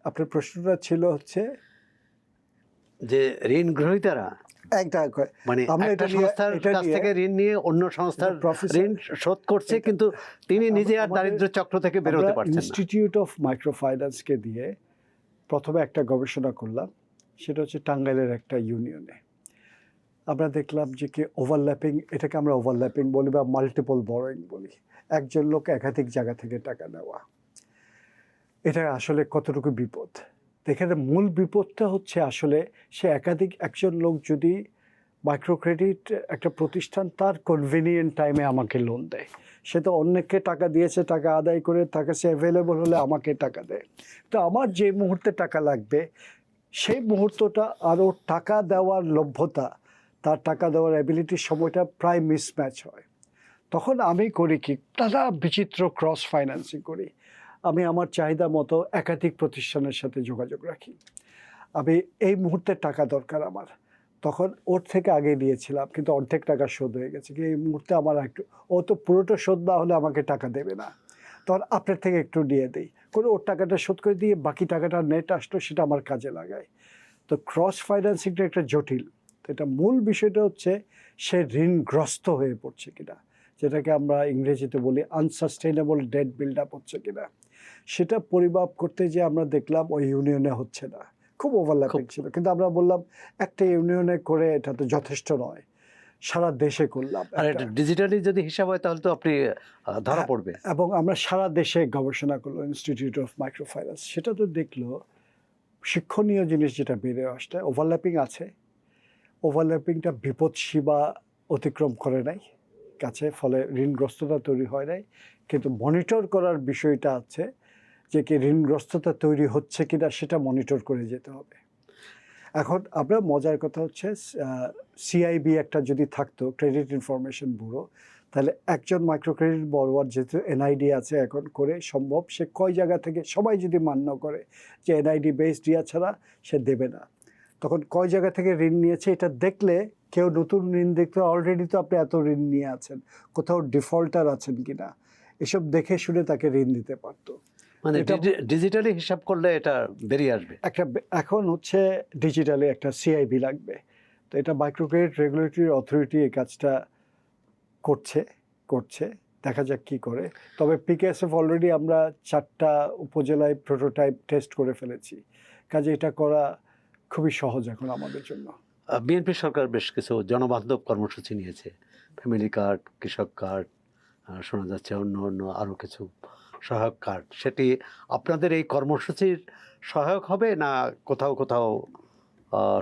আপনার প্রশ্নটা ছিল হচ্ছে যে ঋণ গ্রহীতারা একটা মানে আমরা একটা এটা নিয়ে- সংস্থার এটা কাছ নিয়ে- থেকে ঋণ নিয়ে অন্য সংস্থার প্রফেসর- ঋণ শোধ করছে, কিন্তু তিনি নিজে আর আমাদের- দারিদ্র চক্র থেকে বেরোতে পারছেন না। ইনস্টিটিউট অফ মাইক্রো ফাইন্যান্সকে দিয়ে প্রথমে একটা গবেষণা করলাম, সেটা হচ্ছে টাঙ্গাইলের একটা ইউনিয়নে। আমরা দেখলাম যে কি ওভারল্যাপিং, এটাকে আমরা ওভারল্যাপিং বলি বা মাল্টিপল বরোয়িং বলি, একজন লোক একাধিক জায়গা থেকে টাকা নেওয়া। এটা আসলে কতটুকু বিপদ? এখানে মূল বিপদটা হচ্ছে আসলে সে একজন লোক যদি মাইক্রো ক্রেডিট একটা প্রতিষ্ঠান তার কনভিনিয়েন্ট টাইমে আমাকে লোন দেয়, সে তো অন্যকে টাকা দিয়েছে, টাকা আদায় করে তার কাছে অ্যাভেলেবল হলে আমাকে টাকা দেয়। তো আমার যে মুহূর্তে টাকা লাগবে সেই মুহূর্তটা আরও টাকা দেওয়ার লভ্যতা, তার টাকা দেওয়ার অ্যাবিলিটির সময়টা প্রায় মিসম্যাচ হয়। তখন আমি করি কি, নানা বিচিত্র ক্রস ফাইন্যান্সিং করি। আমি আমার চাহিদা মতো একাধিক প্রতিষ্ঠানের সাথে যোগাযোগ রাখি। আমি এই মুহূর্তে টাকা দরকার আমার, তখন ওর থেকে আগে দিয়েছিলাম কিন্তু অর্ধেক টাকা শোধ হয়ে গেছে, কি এই মুহূর্তে আমার একটু, ও তো পুরোটা শোধ না হলে আমাকে টাকা দেবে না, তখন আপনার থেকে একটু দিয়ে দিই করে ওর টাকাটা শোধ করে দিয়ে বাকি টাকাটা নেট আসলো, সেটা আমার কাজে লাগাই। তো ক্রস ফাইন্যান্সিংটা একটা জটিল। এটা মূল বিষয়টা হচ্ছে সে ঋণগ্রস্ত হয়ে পড়ছে কিনা, যেটাকে আমরা ইংরেজিতে বলি আনসাস্টেইনেবল ডেট বিল্ড আপ হচ্ছে কিনা, সেটা পরিমাপ করতে যে আমরা দেখলাম ওই ইউনিয়নে হচ্ছে না, খুব ওভারল্যাপিং ছিল। কিন্তু আমরা বললাম একটা ইউনিয়নে করে এটা তো যথেষ্ট নয়, সারা দেশে করলাম আর এটা ডিজিটালি যদি হিসাব হয় তাহলে তো আপনি ধরা পড়বে। এবং আমরা সারা দেশে গবেষণা করলো ইনস্টিটিউট অফ মাইক্রো ফাইন্যান্স, সেটা তো দেখলো শিক্ষণীয় জিনিস যেটা বেড়ে আসছে, ওভারল্যাপিং আছে, ওভারল্যাপিংটা বিপদ সীমা অতিক্রম করে নাই কাছে, ফলে ঋণগ্রস্ততা তৈরি হয় নাই। কিন্তু মনিটর করার বিষয়টা আছে যে কি ঋণগ্রস্ততা তৈরি হচ্ছে কিনা সেটা মনিটর করে যেতে হবে। এখন আমরা মজার কথা হচ্ছে সিআইবি একটা যদি থাকতো, ক্রেডিট ইনফরমেশন ব্যুরো, তাহলে একজন মাইক্রো ক্রেডিট বরোয়ার যেহেতু এনআইডি আছে এখন করে সম্ভব, সে কয় জায়গা থেকে সবাই যদি মান্য করে যে এনআইডি বেসড ইয়া ছাড়া সে দেবে না, তখন কয় জায়গা থেকে ঋণ নিয়েছে এটা দেখলে কেউ নতুন ঋণ দেখতে, অলরেডি তো আপনি এত ঋণ নিয়ে আছেন, কোথাও ডিফল্টার আছেন কিনা, এসব দেখে শুনে তাকে ঋণ দিতে পারতো। মানে ডিজিটালি হিসাব করলে এটা বেরিয়ে আসবে। এখন হচ্ছে ডিজিটালি একটা সিআইবি লাগবে। তো এটা মাইক্রো ক্রেডিট রেগুলেটরি অথরিটি এই কাজটা করছে, দেখা যাক কি করে। তবে পিকেএসএফ অলরেডি আমরা 4টা উপজেলায় প্রোটোটাইপ টেস্ট করে ফেলেছি, কাজে এটা করা খুবই সহজ এখন আমাদের জন্য। বিএনপি সরকার বেশ কিছু জনবান্ধব কর্মসূচি নিয়েছে, ফ্যামিলি কার্ড, কৃষক কার্ড, শোনা যাচ্ছে অন্য অন্য আরও কিছু সহায়ক কার্ড। সেটি আপনাদের এই কর্মসূচির সহায়ক হবে না কোথাও কোথাও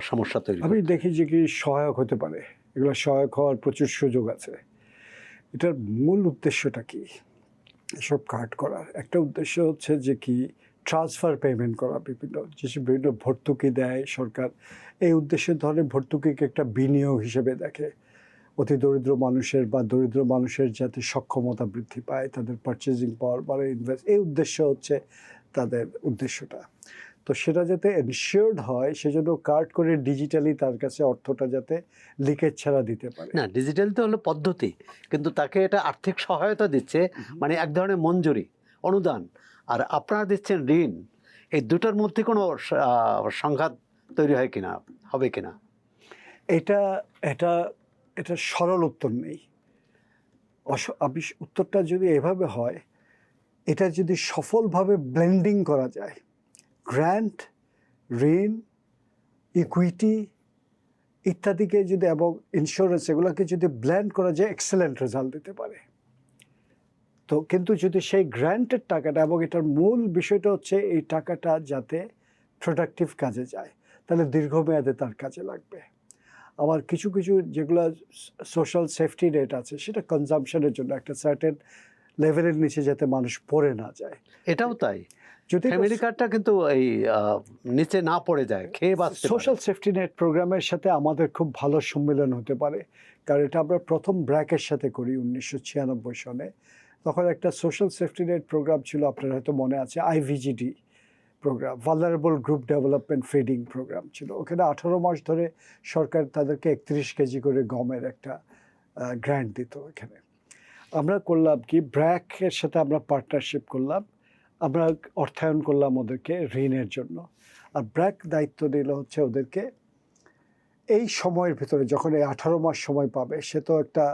সমস্যা তৈরি আমি করবে? দেখি যে কি সহায়ক হতে পারে, এগুলো সহায়ক হওয়ার প্রচুর সুযোগ আছে। এটার মূল উদ্দেশ্যটা কি এসব কার্ড করার? একটা উদ্দেশ্য হচ্ছে যে কি ট্রান্সফার পেমেন্ট করা, বিভিন্ন ভর্তুকি দেয় সরকার, এই উদ্দেশ্যে ধরে ভর্তুকিকে একটা বিনিয়োগ হিসেবে দেখে। অতি দরিদ্র মানুষের বা দরিদ্র মানুষের যাতে সক্ষমতা বৃদ্ধি পায়, তাদের পারচেজিং পাওয়ার বাড়ে, ইনভেস্ট, এই উদ্দেশ্য হচ্ছে তাদের উদ্দেশ্যটা। তো সেটা যাতে এনশিওর্ড হয় সেজন্য কার্ড করে ডিজিটালি তার কাছে অর্থটা যাতে লিকেজ ছাড়া দিতে পারে। না, ডিজিটাল তো হলো পদ্ধতি, কিন্তু তাকে এটা আর্থিক সহায়তা দিচ্ছে, মানে এক ধরনের মঞ্জুরি, অনুদান। আর আপনারা দিচ্ছেন ঋণ। এই দুটোর মধ্যে কোনো সংঘাত তৈরি হয় কিনা, হবে কিনা? এটা এটা এটা সরল উত্তর নেই। উত্তরটা যদি এভাবে হয়, এটা যদি সফলভাবে ব্লেন্ডিং করা যায়, গ্র্যান্ট, ঋণ, ইকুইটি ইত্যাদিকে যদি এবং ইন্স্যুরেন্স এগুলোকে যদি ব্লেন্ড করা যায়, এক্সেলেন্ট রেজাল্ট দিতে পারে। তো কিন্তু যদি সেই গ্র্যান্টের টাকাটা, এবং এটার মূল বিষয়টা হচ্ছে এই টাকাটা যাতে প্রোডাক্টিভ কাজে যায়, তাহলে দীর্ঘমেয়াদে তার কাজে লাগবে। আবার কিছু কিছু যেগুলো সোশ্যাল সেফটি নেট আছে, সেটা কনজাম্পশনের জন্য একটা সার্টেন লেভেলের নিচে যাতে মানুষ পড়ে না যায়। এটাও তাই, যদি ফ্যামিলি কার্ডটা কিন্তু এই নিচে না পড়ে যায়, খেয়ে বাঁচতে পারে। সোশ্যাল সেফটি নেট প্রোগ্রামের সাথে আমাদের খুব ভালো সম্মেলন হতে পারে, কারণ এটা আমরা প্রথম ব্র্যাকের সাথে করি 1996 সনে। তখন একটা সোশ্যাল সেফটি নেট প্রোগ্রাম ছিল, আপনার হয়তো মনে আছে, IVGD program, vulnerable group development feeding program ছিল। ওখানে 18 মাস ধরে সরকার তাদেরকে 31 কেজি করে গমের একটা গ্র্যান্ট দিত। এখানে আমরা করলাম কি, ব্র্যাকের সাথে আমরা পার্টনারশিপ করলাম, আমরা অর্থায়ন করলাম ওদেরকে ঋণের জন্য। আর ব্র্যাক দায়িত্ব দিল হচ্ছে ওদেরকে এই সময়ের ভিতরে, যখন এই 18 মাস সময় পাবে, সে তো একটা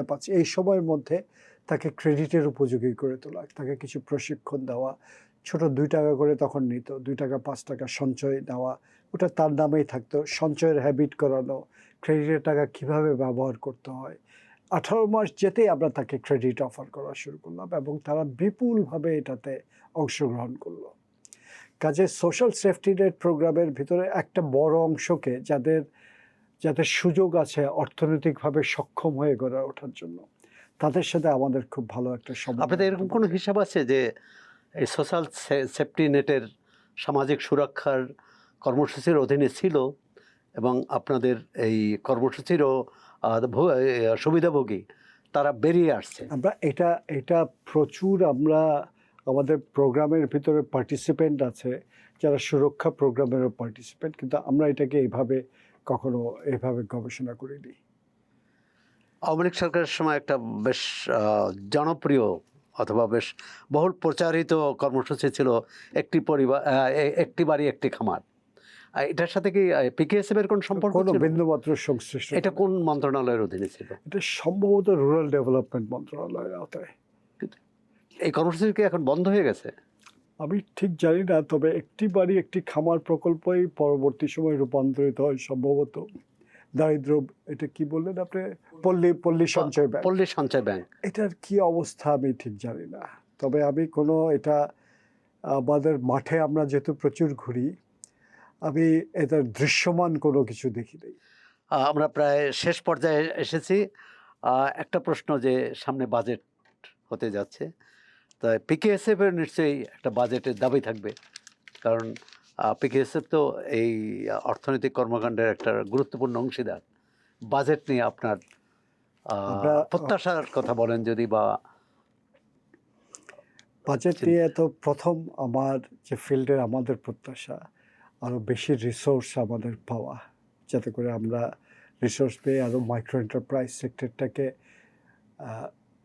পাচ্ছে, এই সময়ের মধ্যে তাকে ক্রেডিটের উপযোগী করে তোলা, তাকে কিছু প্রশিক্ষণ দেওয়া, ছোট 2 টাকা করে তখন নিত, 2 টাকা 5 টাকা সঞ্চয় দেওয়া, ওটা তার নামেই থাকতো, সঞ্চয়ের হ্যাবিট করানো, ক্রেডিটের টাকা কিভাবে ব্যবহার করতে হয়। 18 মাস যেতেই আমরা তাকে ক্রেডিট অফার করা শুরু করলাম, এবং তারা বিপুলভাবে এটাতে অংশগ্রহণ করলো। কাজে সোশ্যাল সেফটি নেট প্রোগ্রামের ভিতরে একটা বড় অংশকে যাদের যাদের সুযোগ আছে অর্থনৈতিকভাবে সক্ষম হয়ে গড়ে ওঠার জন্য, তাদের সাথে আমাদের খুব ভালো একটা সম্পর্ক। আপনাদের এরকম কোনো হিসাব আছে যে এই সোশ্যাল সেফটি নেটের সামাজিক সুরক্ষার কর্মসূচির অধীনে ছিল এবং আপনাদের এই কর্মসূচিরও সুবিধাভোগী তারা বেরিয়ে আসছে? আমরা এটা প্রচুর, আমরা আমাদের প্রোগ্রামের ভিতরে পার্টিসিপেন্ট আছে যারা সুরক্ষা প্রোগ্রামেরও পার্টিসিপেন্ট, কিন্তু আমরা এটাকে কখনো এইভাবে গবেষণা করিনি। আওয়ামী লীগ সরকারের সময় একটা বেশ জনপ্রিয় অথবা বেশ বহুল প্রচারিত কর্মসূচি ছিল একটি পরিবার, একটি বাড়ি একটি খামার। এটার সাথে কি পিকেএসএফ এর কোন সম্পর্ক কোনো ছিল? বিন্দুমাত্র সংশ্লিষ্ট। এটা কোন মন্ত্রণালয়ের অধীনে ছিল? এটা সম্ভবত রুরাল ডেভেলপমেন্ট মন্ত্রণালয়ের আওতায়। এই কর্মসূচি কি এখন বন্ধ হয়ে গেছে? আমি ঠিক জানি না, তবে একটি বাড়ি একটি খামার প্রকল্পই পরবর্তী সময় রূপান্তরিত হয় সম্ভবত দারিদ্র, এটা কি বললেন আপনি, পল্লী সঞ্চয় ব্যাংক। পল্লী সঞ্চয় ব্যাংক। এটার কি অবস্থা আমি ঠিক জানি না, তবে আমি এটা আমাদের মাঠে আমরা যেহেতু প্রচুর ঘুরি, আমি এটার দৃশ্যমান কোনো কিছু দেখি নাই। আমরা প্রায় শেষ পর্যায়ে এসেছি। একটা প্রশ্ন, যে সামনে বাজেট হতে যাচ্ছে, তাই পিকেএসএফ এর নিশ্চয়ই একটা বাজেটের দাবি থাকবে, কারণ পিকেএসএফ তো এই অর্থনৈতিক কর্মকাণ্ডের একটা গুরুত্বপূর্ণ অংশীদার। বাজেট নিয়ে আপনার প্রত্যাশার কথা বলেন যদি। বা বাজেট নিয়ে তো প্রথম আমার যে ফিল্ডের আমাদের প্রত্যাশা আরও বেশি রিসোর্স আমাদের পাওয়া, যাতে করে আমরা রিসোর্স পেয়ে আরও মাইক্রো এন্টারপ্রাইজ সেক্টরটাকে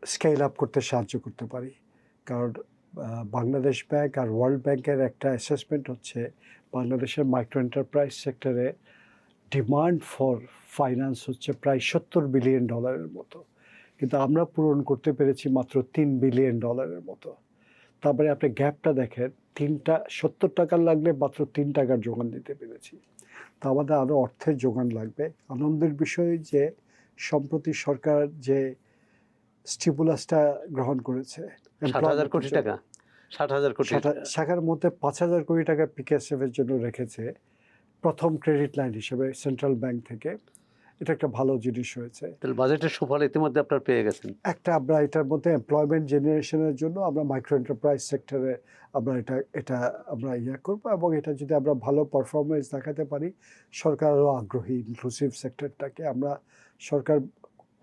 স্কেল আপ করতে সাহায্য করতে পারি। কারণ বাংলাদেশ ব্যাংক আর ওয়ার্ল্ড ব্যাংকের একটা অ্যাসেসমেন্ট হচ্ছে বাংলাদেশের মাইক্রো এন্টারপ্রাইজ সেক্টরে ডিমান্ড ফর ফাইন্যান্স হচ্ছে প্রায় $70 বিলিয়ন মতো, কিন্তু আমরা পূরণ করতে পেরেছি মাত্র $3 বিলিয়ন মতো। তারপরে আপনি গ্যাপটা দেখেন, 70 টাকার লাগলে মাত্র 3 টাকার যোগান দিতে পেরেছি। তা আমাদের আরও অর্থের যোগান লাগবে। আনন্দের বিষয় যে সম্প্রতি সরকার যে স্টিমুলাসটা গ্রহণ করেছে, 60,000 কোটি টাকা, 60,000 কোটি শাখার মধ্যে 5,000 কোটি টাকা পিকেএসএফ এর জন্য রেখেছে প্রথম ক্রেডিট লাইন হিসেবে সেন্ট্রাল ব্যাংক থেকে। এটা একটা ভালো জিনিস হয়েছে। তাহলে বাজেটের সুফল ইতিমধ্যে আপনার পেয়ে গেছেন। আমরা এটার মধ্যে এমপ্লয়মেন্ট জেনারেশনের জন্য আমরা মাইক্রো এন্টারপ্রাইজ সেক্টরে আমরা এটা আমরা করবো, এবং এটা যদি আমরা ভালো পারফরমেন্স দেখাতে পারি, সরকারও আগ্রহী ইনক্লুসিভ সেক্টরটাকে। সরকার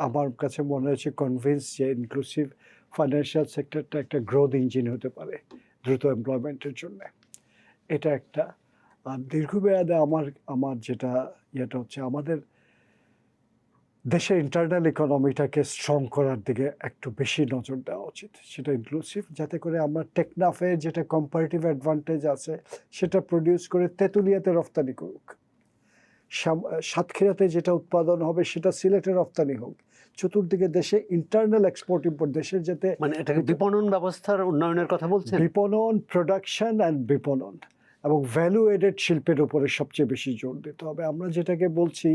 আমার কাছে মনে হচ্ছে কনভিন্স যে ইনক্লুসিভ ফাইন্যান্সিয়াল সেক্টরটা একটা গ্রোথ ইঞ্জিন হতে পারে দ্রুত এমপ্লয়মেন্টের জন্য। এটা একটা। আর দীর্ঘমেয়াদে আমার যেটা ইয়েটা হচ্ছে আমাদের দেশের ইন্টারনাল ইকোনমিটাকে স্ট্রং করার দিকে একটু বেশি নজর দেওয়া উচিত, সেটা ইনক্লুসিভ, যাতে করে আমরা টেকনাফে যেটা কম্পারেটিভ অ্যাডভান্টেজ আছে সেটা প্রডিউস করে তেঁতুলিয়াতে রপ্তানি করুক, সাতক্ষীরাতে যেটা উৎপাদন হবে সেটা সিলেটে রপ্তানি হোক, চতুর্দিকে দেশে ইন্টারনাল এক্সপোর্ট ইম্পোর্ট দেশের যাতে মানে এটাকে বিপণন ব্যবস্থার উন্নয়নের কথা বলছেন? বিপণন, প্রোডাকশন অ্যান্ড বিপণন এবং ভ্যালু এডেড শিল্পের উপরে সবচেয়ে বেশি জোর দিতে হবে। আমরা যেটাকে বলছি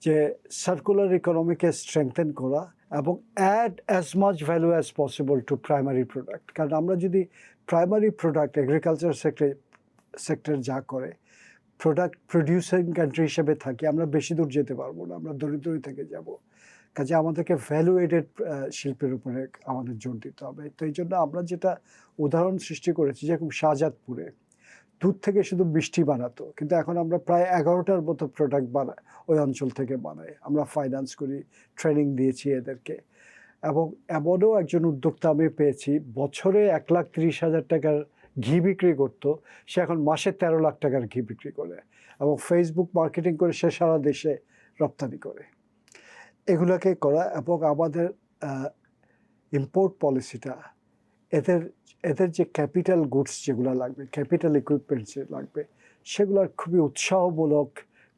যে সার্কুলার ইকোনমিকে স্ট্রেংথেন করা এবং add as much value as possible to primary product. কারণ আমরা যদি প্রাইমারি প্রোডাক্ট এগ্রিকালচার সেক্টর যা করে প্রোডাক্ট প্রডিউসিং কান্ট্রি হিসেবে থাকি, আমরা বেশি দূর যেতে পারবো না, আমরা দরিদ্রই থেকে যাব। কাজে আমাদেরকে ভ্যালু এডেড শিল্পের উপরে আমাদের জোর দিতে হবে। তো এই জন্য আমরা যেটা উদাহরণ সৃষ্টি করেছি, যেরকম শাহজাদপুরে দুধ থেকে শুধু মিষ্টি বানাতো, কিন্তু এখন আমরা প্রায় 11টার মতো প্রোডাক্ট বানাই, ওই অঞ্চল থেকে বানাই। আমরা ফাইন্যান্স করি, ট্রেনিং দিয়েছি এদেরকে। এবং এমনও একজন উদ্যোক্তা আমি পেয়েছি, বছরে 1,30,000 টাকার ঘি বিক্রি করতো, সে এখন মাসে 13 লাখ টাকার ঘি বিক্রি করে এবং ফেসবুক মার্কেটিং করে সে সারা দেশে রপ্তানি করে। এগুলোকে করা এবং আমাদের ইম্পোর্ট পলিসিটা, এদের যে ক্যাপিটাল গুডস যেগুলো লাগবে, ক্যাপিটাল ইকুইপমেন্টস যে লাগবে, সেগুলোর খুবই উৎসাহমূলক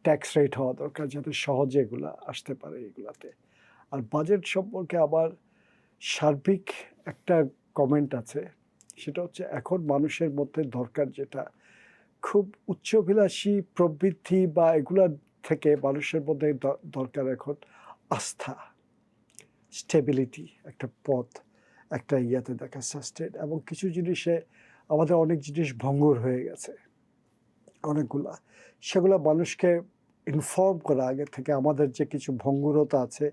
ট্যাক্স রেট হওয়া দরকার, যাতে সহজে এগুলো আসতে পারে এগুলাতে। আর বাজেট সম্পর্কে আবার সার্বিক একটা কমেন্ট আছে, সেটা হচ্ছে এখন মানুষের মধ্যে দরকার যেটা খুব উচ্চাভিলাষী প্রবৃদ্ধি বা এগুলার থেকে মানুষের মধ্যে দরকার এখন আস্থা, স্টেবিলিটি, একটা পথ, একটা ইয়াতে দেখা সাস্টেন। এবং কিছু জিনিসে আমাদের অনেক জিনিস ভঙ্গুর হয়ে গেছে, অনেকগুলা, সেগুলো মানুষকে ইনফর্ম করা আগে থেকে আমাদের যে কিছু ভঙ্গুরতা আছে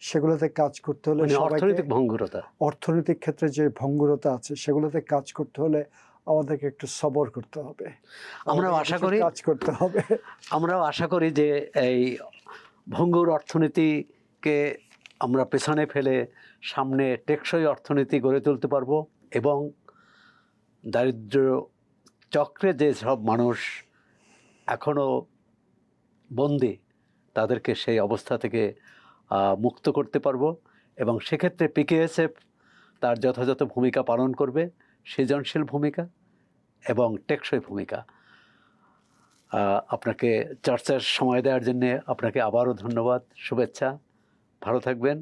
সেগুলোতে কাজ করতে হলে, অর্থনৈতিক ভঙ্গুরতা, অর্থনৈতিক ক্ষেত্রে যে ভঙ্গুরতা আছে সেগুলোতে কাজ করতে হলে আমাদেরকে একটু সবর করতে হবে, আমরাও আশা করি কাজ করতে হবে। আমরাও আশা করি যে এই ভঙ্গুর অর্থনীতিকে আমরা পেছনে ফেলে সামনে টেকসই অর্থনীতি গড়ে তুলতে পারবো এবং দারিদ্র চক্রে যে সব মানুষ এখনও বন্দী তাদেরকে সেই অবস্থা থেকে মুক্ত করতে পারবো। এবং সেক্ষেত্রে পিকেএসএফ তার যথাযথ ভূমিকা পালন করবে, সৃজনশীল ভূমিকা এবং টেকসই ভূমিকা। আপনাকে চর্চার সময় দেওয়ার জন্যে আপনাকে আবারও ধন্যবাদ, শুভেচ্ছা, ভালো থাকবেন।